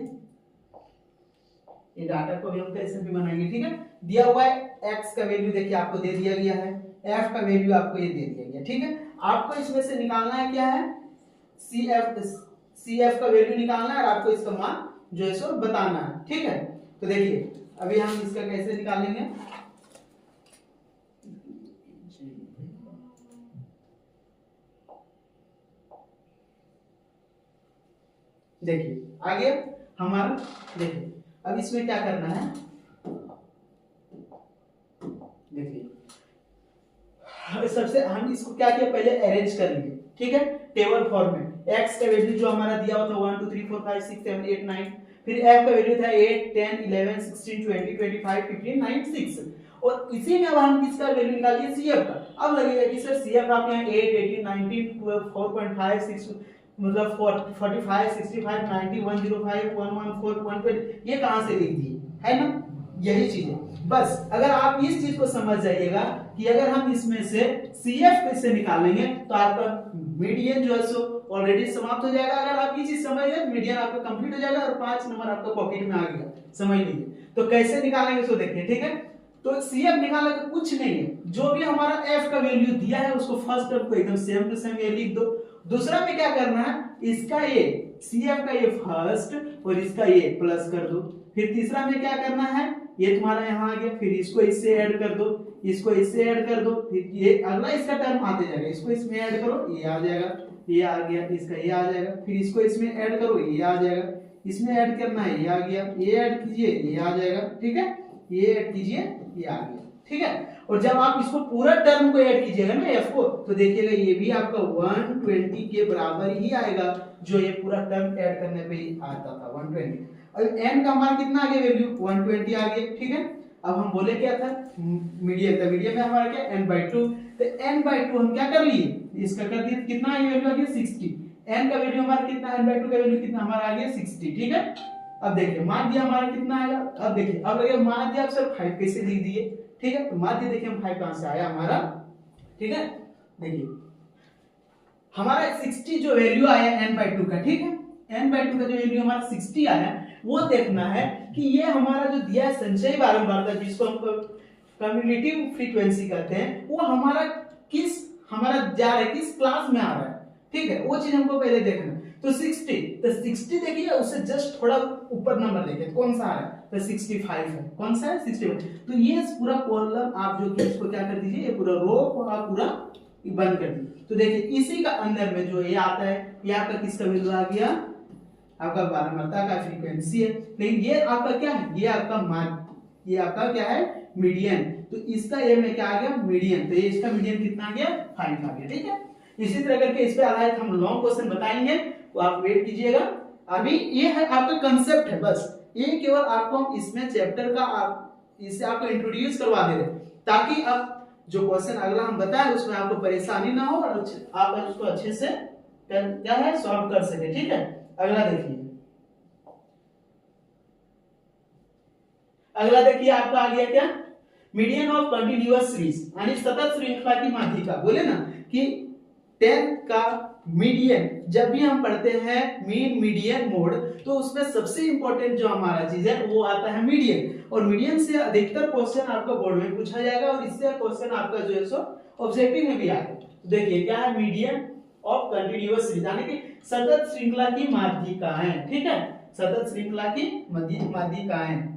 ये डाटा को भी हम कैसे भी बनाएंगे, ठीक है। दिया हुआ है x का वैल्यू देखिए आपको दे दिया गया है, f का वैल्यू आपको ये दे दिया गया, ठीक है। आपको इसमें से निकालना है क्या है, CF का वैल्यू निकालना है और आपको इसका मान जो है सो बताना है, ठीक है। तो देखिए अभी हम इसका कैसे निकालेंगे, देखिए आगे हमारा, देखिए अब इसमें क्या करना है, देखिए सबसे हम इसको क्या किया, पहले अरेंज कर लिए, ठीक है, टेबल फॉर्म में। x का वैल्यू जो हमारा दिया हुआ था 1 2 3 4 5 6 7 8 9, फिर f का वैल्यू था 8 10 11 16 20 25 15 9 6, और इसी में अब हम किसका वैल्यू निकालिए, CF का। अब लगेगा कि सर CF आप यहाँ 8, 18, 19, 12, 4.5, 6 मतलब 45, 65, 90, 105, 114, 120 ये कहाँ से लिख दिए, है ना, यही चीज है। बस अगर आप इस चीज को समझ जाइएगा कि अगर हम इसमें से CF कैसे निकालेंगे तो आपका मीडियन जो है सो ऑलरेडी समाप्त हो जाएगा। अगर आप ये चीज समझ गए मीडियन आपका कंप्लीट हो जाएगा और 5 नंबर आपका पॉकेट में आ गया, समझ लीजिए। तो कैसे निकालेंगे सो देखिए, ठीक है। तो CF निकालने का कुछ नहीं है, जो भी हमारा F का वैल्यू दिया है उसको फर्स्ट टर्म को एकदम सेम टू सेम ये लिख दो। दूसरा में क्या करना है, इसका ये CF का ये फर्स्ट और इसका ये प्लस कर दो। फिर तीसरा में क्या करना है, ये तुम्हारा यहाँ आ गया, फिर इसको इससे ऐड कर दो, इसको इससे ऐड कर दो, फिर ये अगला इसका टर्म आते जाएगा, इसको इसमें ऐड करो, ये आ जाएगा, ये आ गया, इसका ये आ जाएगा, फिर इसको इसमें ऐड करो, ये आ जाएगा, इसमें ऐड करना है, ये आ गया, ये ऐड कीजिए, ये आ जाएगा, ठीक है, ये ऐड कीजिए, ये आ गया, ठीक है। और जब आप इसको पूरा टर्म को ऐड कीजिएगा ना F को, तो देखिएगा ये भी आपका 120 के बराबर ही आएगा, जो ये पूरा टर्म ऐड करने पे ही आता था 120। अब n का हमारा कितना आ गया वैल्यू, 120 आ गया, ठीक है। अब हम बोले क्या था, मीडियन था, मीडियन में हमारा क्या n/2, तो n/2 हम क्या कर लिए, इसका कर दिए, कितना ये वैल्यू आ गया 60। n का वैल्यू हमारा कितना, n/2 का वैल्यू कितना हमारा आ गया 60, ठीक है। अब देखिए माध्य हमारा कितना आएगा, अब देखिए, अब अगर माध्य आप सर 5 कैसे लिख दिए, ठीक है। तो माध्य देखिए हम 5 कहां से आया हमारा, ठीक है। देखिए हमारा 60 जो वैल्यू आया n/2 का, ठीक है, n/2 का जो वैल्यू हमारा 60 आया, वो देखना है कि ये हमारा जो दिया है संचयी बारंबारता, जिसको हम कम्युलेटिव फ्रीक्वेंसी कहते हैं, वो हमारा जा रहा है किस क्लास में आ रहा है, ठीक है, वो चीज हमको पहले देखना है। तो 60, तो 60 देखिए उससे जस्ट थोड़ा ऊपर नंबर देखिए कौन सा आ रहा है, तो 65 है, कौन सा है 65। तो ये पूरा कॉलम आप जो कि इसको क्या कर दीजिए, ये पूरा रो को आप पूरा बंद कर दीजिए। तो देखिए इसी का अंदर में जो ये आता है, ये आपका किसका वैल्यू आ गया, आपका बारंबारता का फ्रीक्वेंसी है। लेकिन ये आपका क्या है, ये आपका माध्य, ये आपका क्या है मीडियन। तो इसका ये में क्या आ गया मीडियन, तो ये इसका मीडियन कितना आ गया 5 आ गया, ठीक है। इसी तरह करके इस पे आधारित हम लॉन्ग क्वेश्चन बताएंगे, तो आप वेट कीजिएगा। अभी ये है आपका कंसेप्ट है, बस ये केवल आपको हम इसमें चैप्टर का इससे आपको इंट्रोड्यूस करवा दे रहे, ताकि अब जो क्वेश्चन अगला हम बताएं उसमें आपको परेशानी ना हो और आप उसको अच्छे से क्या है सॉल्व कर सके, ठीक है। अगला देखिए, अगला देखिए आपका आ गया क्या, मीडियन ऑफ कंटिन्यूअस सीरीज, यानी सतत श्रृंखला की माध्यिका। बोले ना कि 10 का मीडियन जब भी हम पढ़ते हैं मीन मीडियन मोड, तो उसमें सबसे इंपॉर्टेंट जो हमारा चीज है वो आता है मीडियन। और मीडियन से अधिकतर क्वेश्चन आपका बोर्ड में पूछा जाएगा और इससे क्वेश्चन आपका जो है सो ऑब्जेक्टिव में भी आएगा। देखिए क्या है मीडियन ऑफ कंटिन्यूअस सीरीज, यानी कि सतत श्रृंखला की माध्यिकाएं, ठीक है, सतत श्रृंखला की माध्यिकाएं।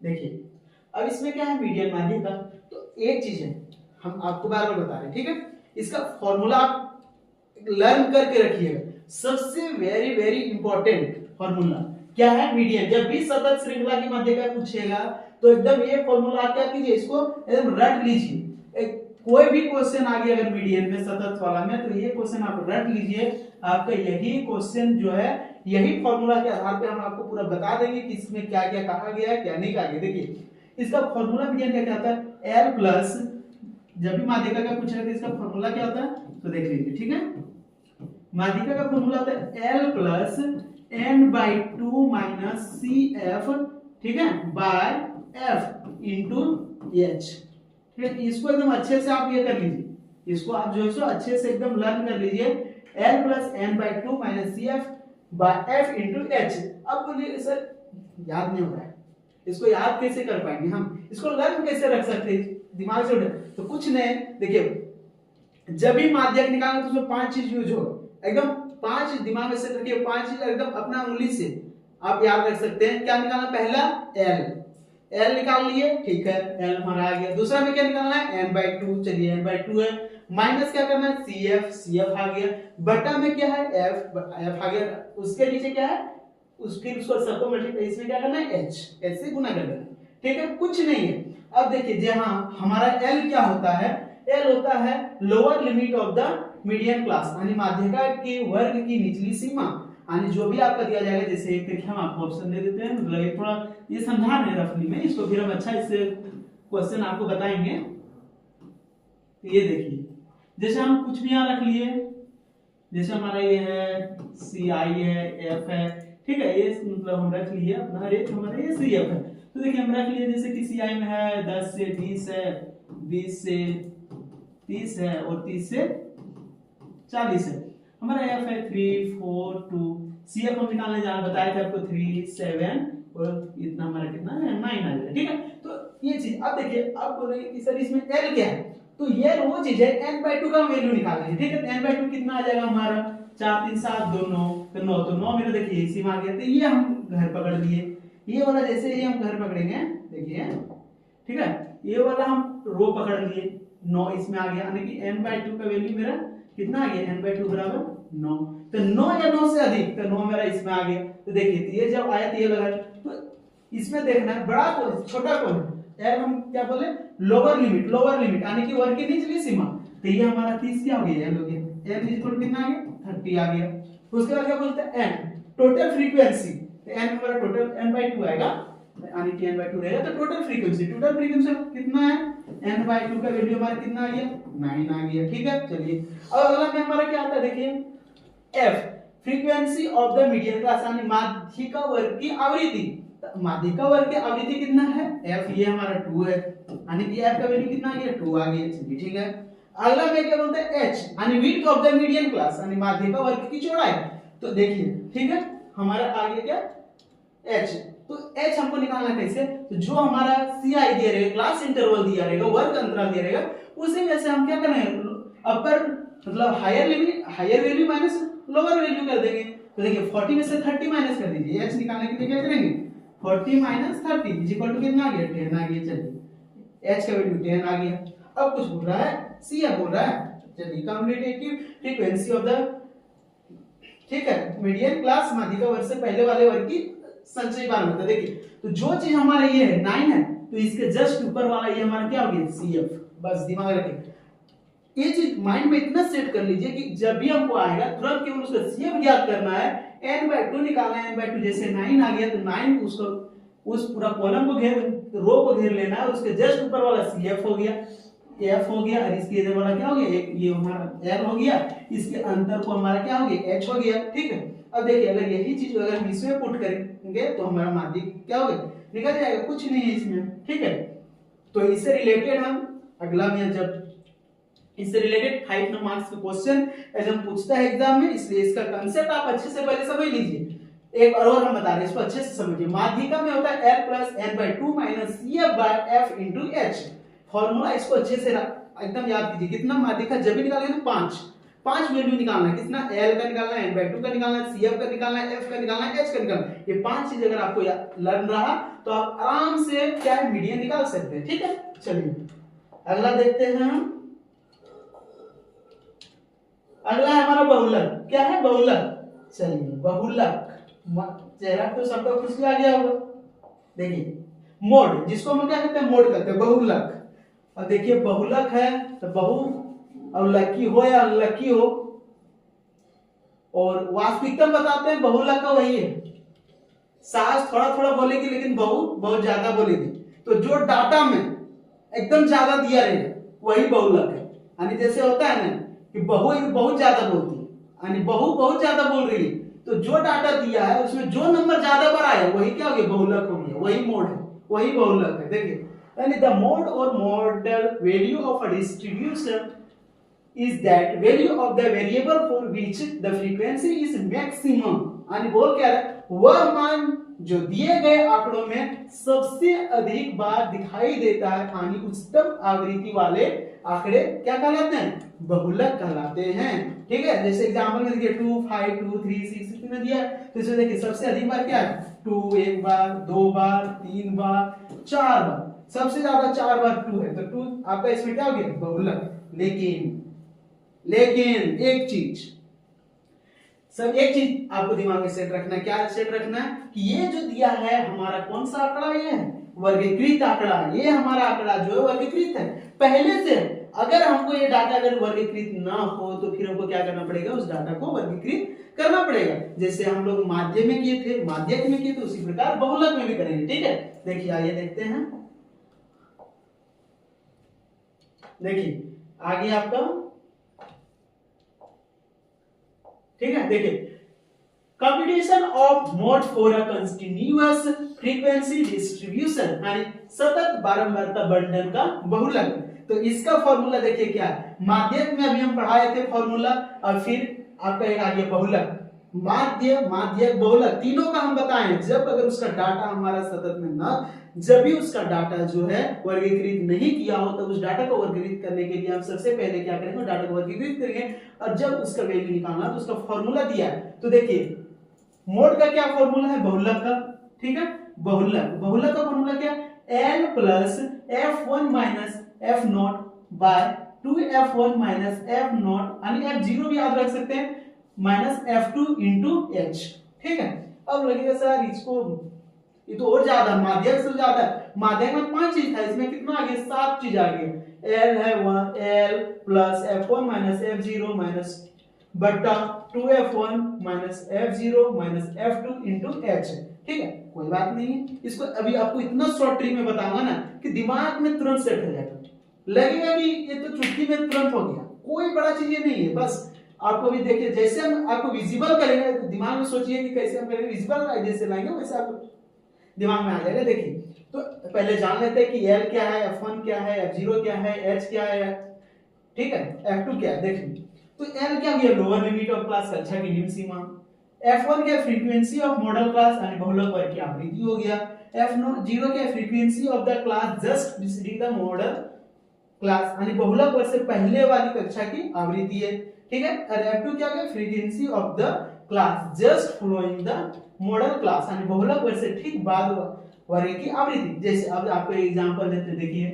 देखिए अब इसमें क्या है मीडियन माध्यिका, तो एक चीज है हम आपको बार बार बता रहे हैं, ठीक है। इसका फॉर्मूला आप लर्न करके रखिएगा, सबसे वेरी वेरी इंपॉर्टेंट फॉर्मूला क्या है मीडियन। जब भी सतत श्रृंखला की माध्यिका पूछेगा तो एकदम ये फॉर्मूला आप क्या कीजिए, इसको एकदम रट लीजिए। कोई भी क्वेश्चन आ गया अगर मीडियन में सतत वाला में, तो ये क्वेश्चन आप रट लीजिए। आपका यही क्वेश्चन जो है यही फॉर्मूला के आधार पे हम आपको पूरा बता देंगे कि इसमें क्या क्या कहा गया है क्या नहीं कहा गया। देखिए इसका फॉर्मूला मीडियन का क्या होता है, L प्लस, जब भी माध्यिका का पूछेगा तो इसका फॉर्मूला क्या होता है, तो देख लीजिए, ठीक है। माध्यिका का फॉर्मूला होता है L plus n/2 minus CF, ठीक है, बाय F इंटू H, ठीक है। इसको एकदम अच्छे से आप ये कर लीजिए, इसको आप जो है सो अच्छे से एकदम लर्न कर लीजिए। L plus n/2 minus CF by F into H। अब बोलिए सर याद नहीं हो रहा है, इसको याद कैसे कर पाएंगे हम, इसको लर्न कैसे रख सकते हैं दिमाग से उठे, तो कुछ नहीं। देखिए जब भी माध्यक निकालना तो उसमें 5 चीज यूज हो, एकदम 5 दिमाग में सेट रखिए, 5 चीज एकदम अपना उंगली से आप याद रख सकते हैं। क्या निकालना, पहला L निकाल लिए, ठीक है, L हमारा आ गया। दूसरा में क्या निकालना है n/2, चलिए n/2 है, माइनस क्या करना है CF आ गया, बटा में क्या है F आ गया, उसके नीचे क्या है फिर उसको सबको मल्टीप्लाई, इसमें क्या करना है H से गुना कर देना, ठीक है, कुछ नहीं है। अब देखिए जहां हमारा L क्या होता है, एल होता है lower limit of the median class, यानी माध्यिका के वर्ग की निचली सीमा। यानी जो भी आपका दिया जाएगा, जैसे एक देखिए हम आपको ऑप्शन दे देते हैं, मतलब ये थोड़ा ये समझा रहे हैं रफली में, इसको फिर हम अच्छा इससे क्वेश्चन आपको बताएंगे। तो ये देखिए, जैसे हम कुछ भी यहाँ रख लिए, जैसे हमारा ये है सी आई है, एफ है, ठीक है, ये मतलब हम रख लिए अपना रेट, हमारा ये सी एफ है। तो देखिए हम रख लिए, जैसे कि सी आई में है 10 से 20 है, 20 से 30 है और 30 से 40 है। हमारा एफ है 3 4 2, सी एफ हम निकालने जाना बताया था आपको 3 7 और इतना हमारा कितना है 9 आ जाएगा, ठीक है। तो ये चीज अब देखिए, अब बोलेंगे कि सर इसमें एल क्या है, तो ये वो चीज है n/2 का वैल्यू निकालना है, ठीक है। n/2 कितना आ जाएगा हमारा 4 3 7 2 9, तो 9 तो 9 मेरा देखिए इसी में आ गया, तो ये हम घर पकड़ लिए। ये वाला जैसे ये हम घर पकड़ेंगे, देखिए ठीक है, ये वाला हम रो पकड़ लिए, 9 इसमें आ गया, यानी कि n/2 का वैल्यू मेरा कितना आ गया, n/2 बराबर 9। तो 9 या 9 से अधिक, तो 9 मेरा इसमें आ गया। तो देखिए, तो ये जब आया तो ये लगा, तो इसमें देखना है बड़ा कौन छोटा कौन है, हम क्या बोले लोअर लिमिट यानी कि वर्ग की निचली सीमा। तो ये हमारा 30 क्या हो गया, एल हो गया, एल इक्वल कितना आ गया 30 आ गया। उसके बाद क्या बोलते हैं एन, टोटल फ्रीक्वेंसी, तो एन हमारा टोटल n/2 आएगा, यानी कि n/2 रहेगा। तो टोटल फ्रीक्वेंसी कितना है, n/2 का वैल्यू हमारा कितना आ गया 9 आ गया, ठीक है। चलिए अब अगला में हमारा क्या आता है, देखिए F, frequency of the median class, यानी माध्यिका वर्ग की आवृत्ति। माध्यिका वर्ग की आवृत्ति कितना है, एफ, ये हमारा 2 है, यानी कि एफ का वैल्यू कितना आ गया 2 आ गया, चलिए ठीक है। अगला में क्या बोलते हैं एच, यानी width of the median class, यानी माध्यिका वर्ग की चौड़ाई। तो देखिए ठीक है, हमारा आ गया क्या एच। तो एच हमको निकालना कैसे, तो जो हमारा सी आई दिया रहेगा, क्लास इंटरवल दिया रहेगा, वर्ग अंतराल दिया रहेगा, उसी में से हम क्या करेंगे, अपर मतलब higher value minus lower value कर देंगे। तो देखिए 40 में से 30 माइनस कर दीजिए, एच निकालने के लिए क्या करेंगे 40 माइनस 30 इज इक्वल टू कितना आ गया 10 आ गया। चलिए एच का वैल्यू 10 आ गया। अब कुछ बोल रहा है, सी एफ बोल रहा है, चलिए कम्युटेटिव फ्रीक्वेंसी ऑफ द, ठीक है, मीडियन क्लास माध्यिका वर्ग से पहले वाले वर्ग की संचयी बार होता है। देखिए तो जो चीज हमारे ये है 9 है, तो इसके जस्ट ऊपर वाला ये हमारा क्या हो गया सी एफ, बस दिमाग रखिए। ये चीज माइंड में इतना सेट कर लीजिए कि जब भी हमको आएगा तुरंत केवल उसका सीएफ ज्ञात करना है, n/2 निकालना है, n/2 जैसे 9 आ गया तो 9 उसको उस पूरा कॉलम को घेर, रो को घेर लेना है, उसके जस्ट ऊपर वाला सीएफ हो गया, एफ हो गया, और इसके इधर वाला क्या हो गया, एक ये हमारा एल हो गया, इसके अंतर को हमारा क्या हो गया एच हो गया, ठीक है। अब देखिए अगर यही चीज अगर हम इसमें पुट करेंगे तो हमारा माध्यिक क्या हो गया निकल जाएगा, कुछ नहीं है इसमें, ठीक है। तो इससे रिलेटेड हम अगला में जब इससे रिलेटेड 5 मार्क्स का क्वेश्चन एकदम पूछता है एग्जाम में, इसलिए इसका कांसेप्ट आप अच्छे से पहले समझ लीजिए। एक और हम बता रहे हैं, इसको अच्छे से समझिए। माध्यिका में होता है L plus n/2 minus CF by F into H। Formula इसको अच्छे से एकदम याद कीजिए। कितना माध्यिका जब भी निकालेंगे तो 5 वैल्यू निकालना है, कितना L का निकालना है, n/2 का निकालना है, CF का निकालना है, F का निकालना है, H का निकालना है। ये 5 चीज अगर आपको लर्न रहा तो आप आराम से क्या है मीडियन निकाल सकते हैं, ठीक है। चलिए अगला देखते हैं हम। अगला है हमारा बहुलक। क्या है बहुलक, चलिए बहुलक, चेहरा तो सबका खुश आ गया होगा। देखिए मोड, जिसको हम क्या कहते हैं मोड कहते हैं, बहुलक। और देखिए बहुलक है तो बहु अब लकी हो या अनलकी हो, और वास्तविकता बताते हैं बहुलक का वही है, सास थोड़ा थोड़ा बोलेगी लेकिन बहु बहुत ज्यादा बोलेगी। तो जो डाटा में एकदम ज्यादा दिया रहेगा वही बहुलक है। यानी जैसे होता है ना कि बहू बहुत ज्यादा बोलती है, यानी बहू बहुत ज्यादा बोल रही है, तो जो डाटा दिया है उसमें जो नंबर ज्यादा बार आया वही क्या हो गया बहुलक हो गया, वही मोड है, वही बहुलक है। देखिए यानी द मोड और model value of a distribution is that value of the variable for which the frequency is maximum। यानी बोल क्या रहा है, वह मान जो दिए गए आंकड़ों में सबसे अधिक बार दिखाई देता है, यानी उच्चतम आवृत्ति वाले आंकड़े क्या कहलाते हैं, बहुलक कहलाते हैं, ठीक है। जैसे एग्जांपल में देखिए 2 5 2 3 6 कितना दिया है, तो इसमें देखिए सबसे अधिक बार क्या है 2 एक बार, 2 बार, 3 बार, 4 बार, सबसे ज्यादा 4 बार 2 है, तो 2 आपका इसमें क्या हो गया बहुलक। लेकिन एक चीज आपको दिमाग में सेट रखना है, क्या सेट रखना है कि ये जो दिया है हमारा कौन सा आंकड़ा, ये है वर्गीकृत आंकड़ा, ये हमारा आंकड़ा जो है वर्गीकृत है, पहले से अगर हमको ये डाटा अगर वर्गीकृत ना हो तो फिर हमको क्या करना पड़ेगा, उस डाटा को वर्गीकृत करना पड़ेगा। जैसे हम लोग माध्यम में किए थे, माध्यक में किए थे, उसी प्रकार बहुलक में भी करेंगे। ठीक है, देखिए आइए देखते हैं। देखिए आगे आपका, ठीक है, देखिए computation of mode for a continuous frequency distribution यानी सतत बारंबारता बंटन का बहुलक। तो इसका फॉर्मूला देखिए क्या है, माध्यक में अभी हम पढ़ाए थे फॉर्मूला, और फिर आपका एक आ गया बहुलक। माध्य, माध्यक, बहुलक तीनों का हम बताएं, जब अगर उसका डाटा हमारा सतत में ना, जब भी उसका डाटा जो है वर्गीकृत नहीं किया हो, तो उस डाटा को वर्गीकृत करने के लिए हम सबसे पहले क्या करेंगे, डाटा को वर्गीकृत करेंगे, और जब उसका वैल्यू निकालना तो उसका फॉर्मूला दिया है। तो देखिए मोड का क्या फॉर्मूला है, बहुलक का, ठीक है, बहुलक, बहुलक का फॉर्मूला क्या, L plus F1 minus F0 by 2F1 minus F0 यानी F0 भी याद रख सकते हैं, माइनस F2 इंटू H। ठीक है, अब लगेगा सर इसको, ये तो और ज्यादा, माध्यक से ज्यादा है। माध्यक में 5 चीज था, इसमें कितना आ गया, 7 चीज आ गई। L है 1, L plus F1 minus F0 minus बट्टा 2F1 minus F0 minus F2 into H। ठीक है, कोई बात नहीं है, इसको अभी आपको इतना शॉर्ट ट्रिक में बताऊंगा ना कि दिमाग में तुरंत सेट हो जाएगा, लगेगा कि ये तो चुटकी में तुरंत हो गया, कोई बड़ा चीज नहीं है। बस आपको अभी देखिए, जैसे हम आपको विजिबल करेंगे, दिमाग में सोचिए कि कैसे हम करेंगे, विजिबल आइडिया से लाएंगे, वैसे आपको दिमाग में आ जाएगा। देखिए तो पहले जान लेते हैं कि L क्या है, F1 क्या है, F0 क्या है, H क्या है, ठीक है, F2 क्या है। देखिए तो L क्या हो गया, लोअर लिमिट ऑफ क्लास, कक्षा की निम्न सीमा। F1 क्या, फ्रीक्वेंसी ऑफ मॉडल क्लास यानी बहुलक वर्ग की आवृत्ति हो गया। F0 क्या, frequency of the class just preceding the model class यानी बहुलक वर्ग से पहले वाली कक्षा की आवृत्ति है। ठीक है, और F2 क्या है, frequency of the class just following the model class यानी बहुलक वर्ग से ठीक बाद वर्ग की आवृत्ति। जैसे अब आपको एग्जांपल देते, देखिए,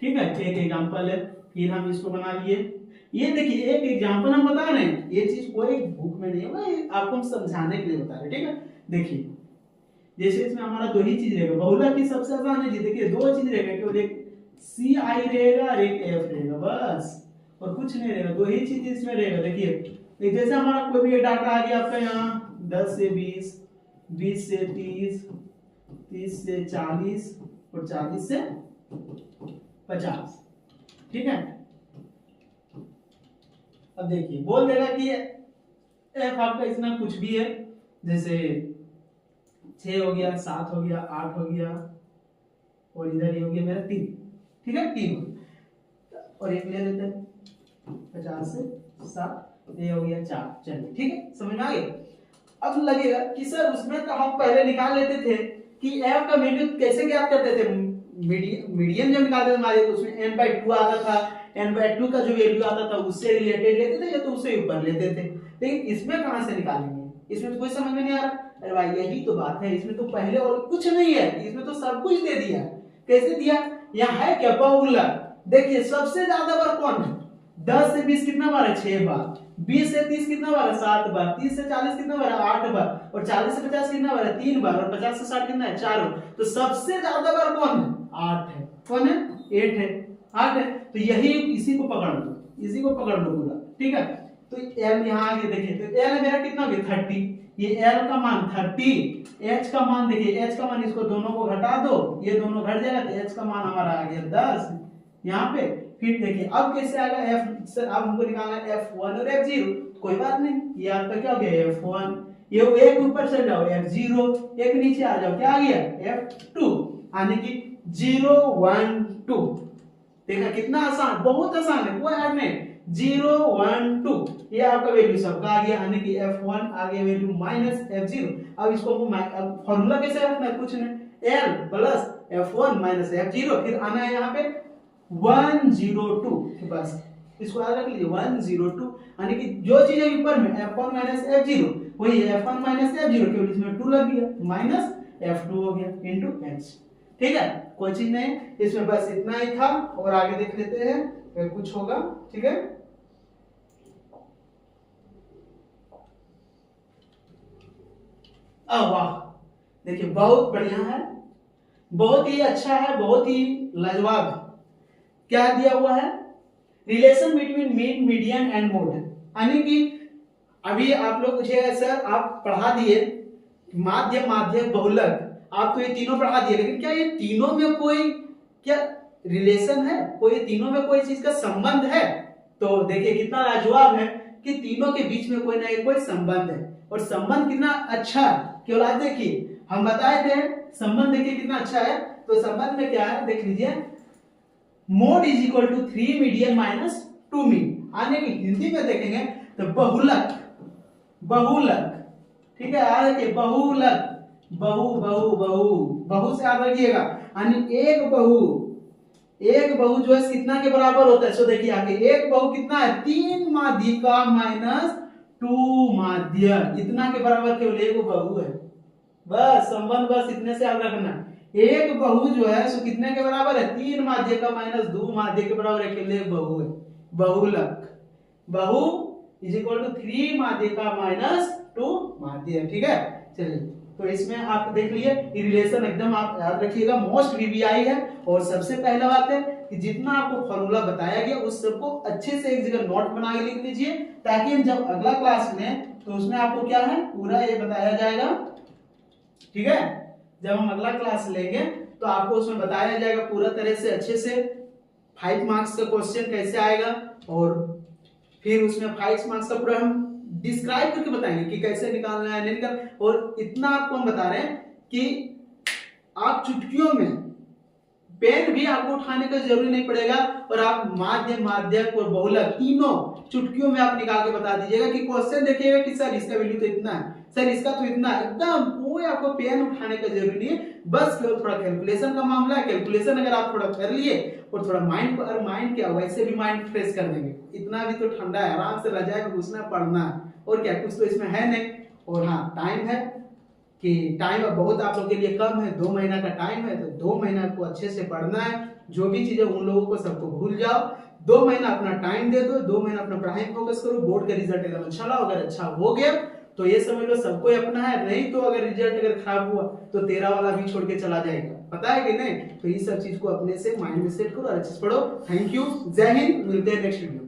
ठीक है, एक एग्जांपल है, फिर हम इसको बना लिए। ये देखिए एक एग्जांपल हम बता रहे हैं, ये चीज कोई बुक में नहीं है, आपको हम समझाने के लिए बता रहे हैं। ठीक है, देखिए जैसे इसमें हमारा दो ही चीज रहेगा, बहुलक की सबसे आसान है जी, देखिए दो चीज रहेगा, केवल एक CI रहेगा और एक F रहेगा, बस, और कुछ नहीं रहेगा, दो ही चीज इसमें रहेगा। देखिए जैसे हमारा कोई भी डाटा आ गया आपका यहाँ 10 से 20, 20 से 30, 30 से 40 और 40 से 50। ठीक है, अब देखिए बोल देगा कि F आपका इतना कुछ भी है, जैसे 6 हो गया, 7 हो गया, 8 हो गया, और इधर ये हो गया मेरा 3। ठीक है, 3 और एक ले लेते हैं 50 से 7, ये हो गया 4। चलिए ठीक है, समझ में आ गया। अब लगेगा कि सर उसमें तो हम पहले निकाल लेते थे कि F का वैल्यू कैसे ज्ञात करते थे, मीडियन जब निकालते थे हमारे, तो उसमें n/2 आता था, n/2 का जो वैल्यू आता था उससे रिलेटेड लेते थे या तो उससे ऊपर लेते थे। लेकिन इसमें कहां से निकालेंगे, इसमें तो कोई समझ में नहीं आ रहा। अरे भाई यही तो बात है, इसमें तो पहले और कुछ नहीं है, इसमें तो सब कुछ दे दिया। कैसे दिया, यहाँ है क्या, बहुलक। देखिए सबसे ज्यादा बार कौन है, 10 से 20 कितना बार है, 6 बार, 20 से 30 कितना बार है, 7 बार, 30 से 40 कितना बार है, 8 बार, और 40 से 50 कितना बार है, 3 बार, और 50 से 60 कितना है, 4 बार। तो सबसे ज्यादा बार कौन है, 8 है। कौन है, 8 है, 8 है। तो यही इसी को पकड़ लो, इसी को पकड़ लो पूरा। ठीक है, तो L यहाँ आगे देखिए, तो L मेरा कितना हो गया 30, ये L का मान 30, H का मान देखिए, H का मान इसको दोनों को घटा दो, ये दोनों घट जाएगा, तो H का मान हमारा आ गया 10 यहाँ पे। फिर देखिए अब कैसे आएगा F, सर अब हमको निकालना है F1 और F0, कोई बात नहीं, ये आपका क्या हो गया F1, ये एक ऊपर चल जाओ F0, एक नीचे आ जाओ, क्या आ गया F2, यानी कि 0 1 2। देखा कितना आसान, बहुत आसान है, कोई हार्ड नहीं। 0 1 2 ये आपका वैल्यू सबका आ गया, यानी कि F1 आ गया वैल्यू माइनस F0। अब इसको फॉर्मूला कैसे रखना है, कुछ नहीं, L plus F1 minus F0, फिर आना है यहाँ पे 102, बस इसको याद रख लीजिए 102, यानी कि जो चीज है ऊपर में F1 माइनस F0 वही है F1 माइनस F0, केवल इसमें 2 लग गया, माइनस F2 हो गया इनटू H। ठीक है, कोई चीज नहीं, इसमें बस इतना ही था, और आगे देख लेते हैं अगर कुछ होगा। ठीक है, वाह, देखिए बहुत बढ़िया है, बहुत ही अच्छा है, बहुत ही लाजवाब है। क्या दिया हुआ है, relation between mean, median and mode, यानी कि अभी आप लोग पूछेगा सर आप पढ़ा दिए माध्य, माध्यक, बहुलक, आप तो ये तीनों पढ़ा दिए, लेकिन क्या ये तीनों में कोई क्या रिलेशन है, कोई तीनों में कोई चीज का संबंध है? तो देखिए कितना लाजवाब है कि तीनों के बीच में कोई ना कोई संबंध है, और संबंध कितना अच्छा है। केवल आज देखिए हम बताए थे संबंध, देखिए कितना अच्छा है। तो संबंध में क्या है देख लीजिए, mode is equal to 3 median minus 2 mean. आने की हिंदी में देखेंगे तो बहुलक, बहुलक, ठीक है, याद रखिए बहुलक, बहु बहु बहु, बहु से याद रखिएगा, यानी एक बहु, एक बहु जो है कितना के बराबर होता है? सो देखिए आगे एक बहु कितना है? 3 माध्यिका माइनस 2 माध्य, इतना के बराबर केवल एक बहु है। बस संबंध बस इतने से याद रखना, एक बहु जो है सो कितने के बराबर है? 3 माध्यिका माइनस 2 माध्य के बराबर है, केवल एक बहु है, बहुलक। बहु इज इक्वल टू 3 माध्यिका माइनस 2 माध्य, ठीक है। चलिए तो इसमें आप देख लिए रिलेशन एकदम आप याद रखिएगा, मोस्ट वीवीआई है। और सबसे पहला बात है कि जितना आपको फॉर्मूला बताया गया उस सबको अच्छे से एक जगह नोट बना के लिख लीजिए, ताकि हम जब अगला क्लास में तो उसमें आपको क्या है पूरा ये बताया जाएगा, ठीक है। जब हम अगला क्लास लेंगे तो आपको उसमें बताया जाएगा पूरा तरह से अच्छे से 5 मार्क्स का क्वेश्चन कैसे आएगा, और फिर उसमें 5 मार्क्स का पूरा हम डिस्क्राइब करके बताएंगे कि कैसे निकालना है, नहीं निकाल। और इतना आपको हम बता रहे हैं कि आप चुटकियों में पेन भी आपको उठाने का जरूरी नहीं पड़ेगा, और आप माध्य, माध्यक और बहुलक तीनों चुटकियों में आप निकाल के बता दीजिएगा कि क्वेश्चन देखिएगा कि सर इसका वैल्यू तो इतना है, सर इसका तो इतना, एकदम कोई आपको पेन उठाने का जरूरी नहीं है। बस केवल थोड़ा कैलकुलेशन का मामला है, कैलकुलेशन अगर आप थोड़ा कर लिए और थोड़ा माइंड पर, माइंड क्या वैसे भी माइंड फ्रेश कर देंगे, इतना भी तो ठंडा है, आराम से रजाई में घुसना पढ़ना है, और क्या कुछ तो इसमें है नहीं। और हाँ टाइम है कि टाइम अब बहुत आप लोगों के लिए कम है, 2 महीना का टाइम है, तो 2 महीना को अच्छे से पढ़ना है। जो भी चीजें उन लोगों को सबको भूल जाओ, 2 महीना अपना टाइम दे दो, 2 महीना अपना पढ़ाई फोकस करो, बोर्ड का रिजल्ट एकदम अच्छा लाओ। अगर अच्छा हो गया तो ये समझ लो सबको अपना है, नहीं तो अगर रिजल्ट अगर खराब हुआ तो 13 वाला भी छोड़ के चला जाएगा, पता है कि नहीं। तो ये सब चीज को अपने से माइंड में सेट करो और अच्छे से पढ़ो। थैंक यू, जय हिंद, मिलते हैं नेक्स्ट वीडियो।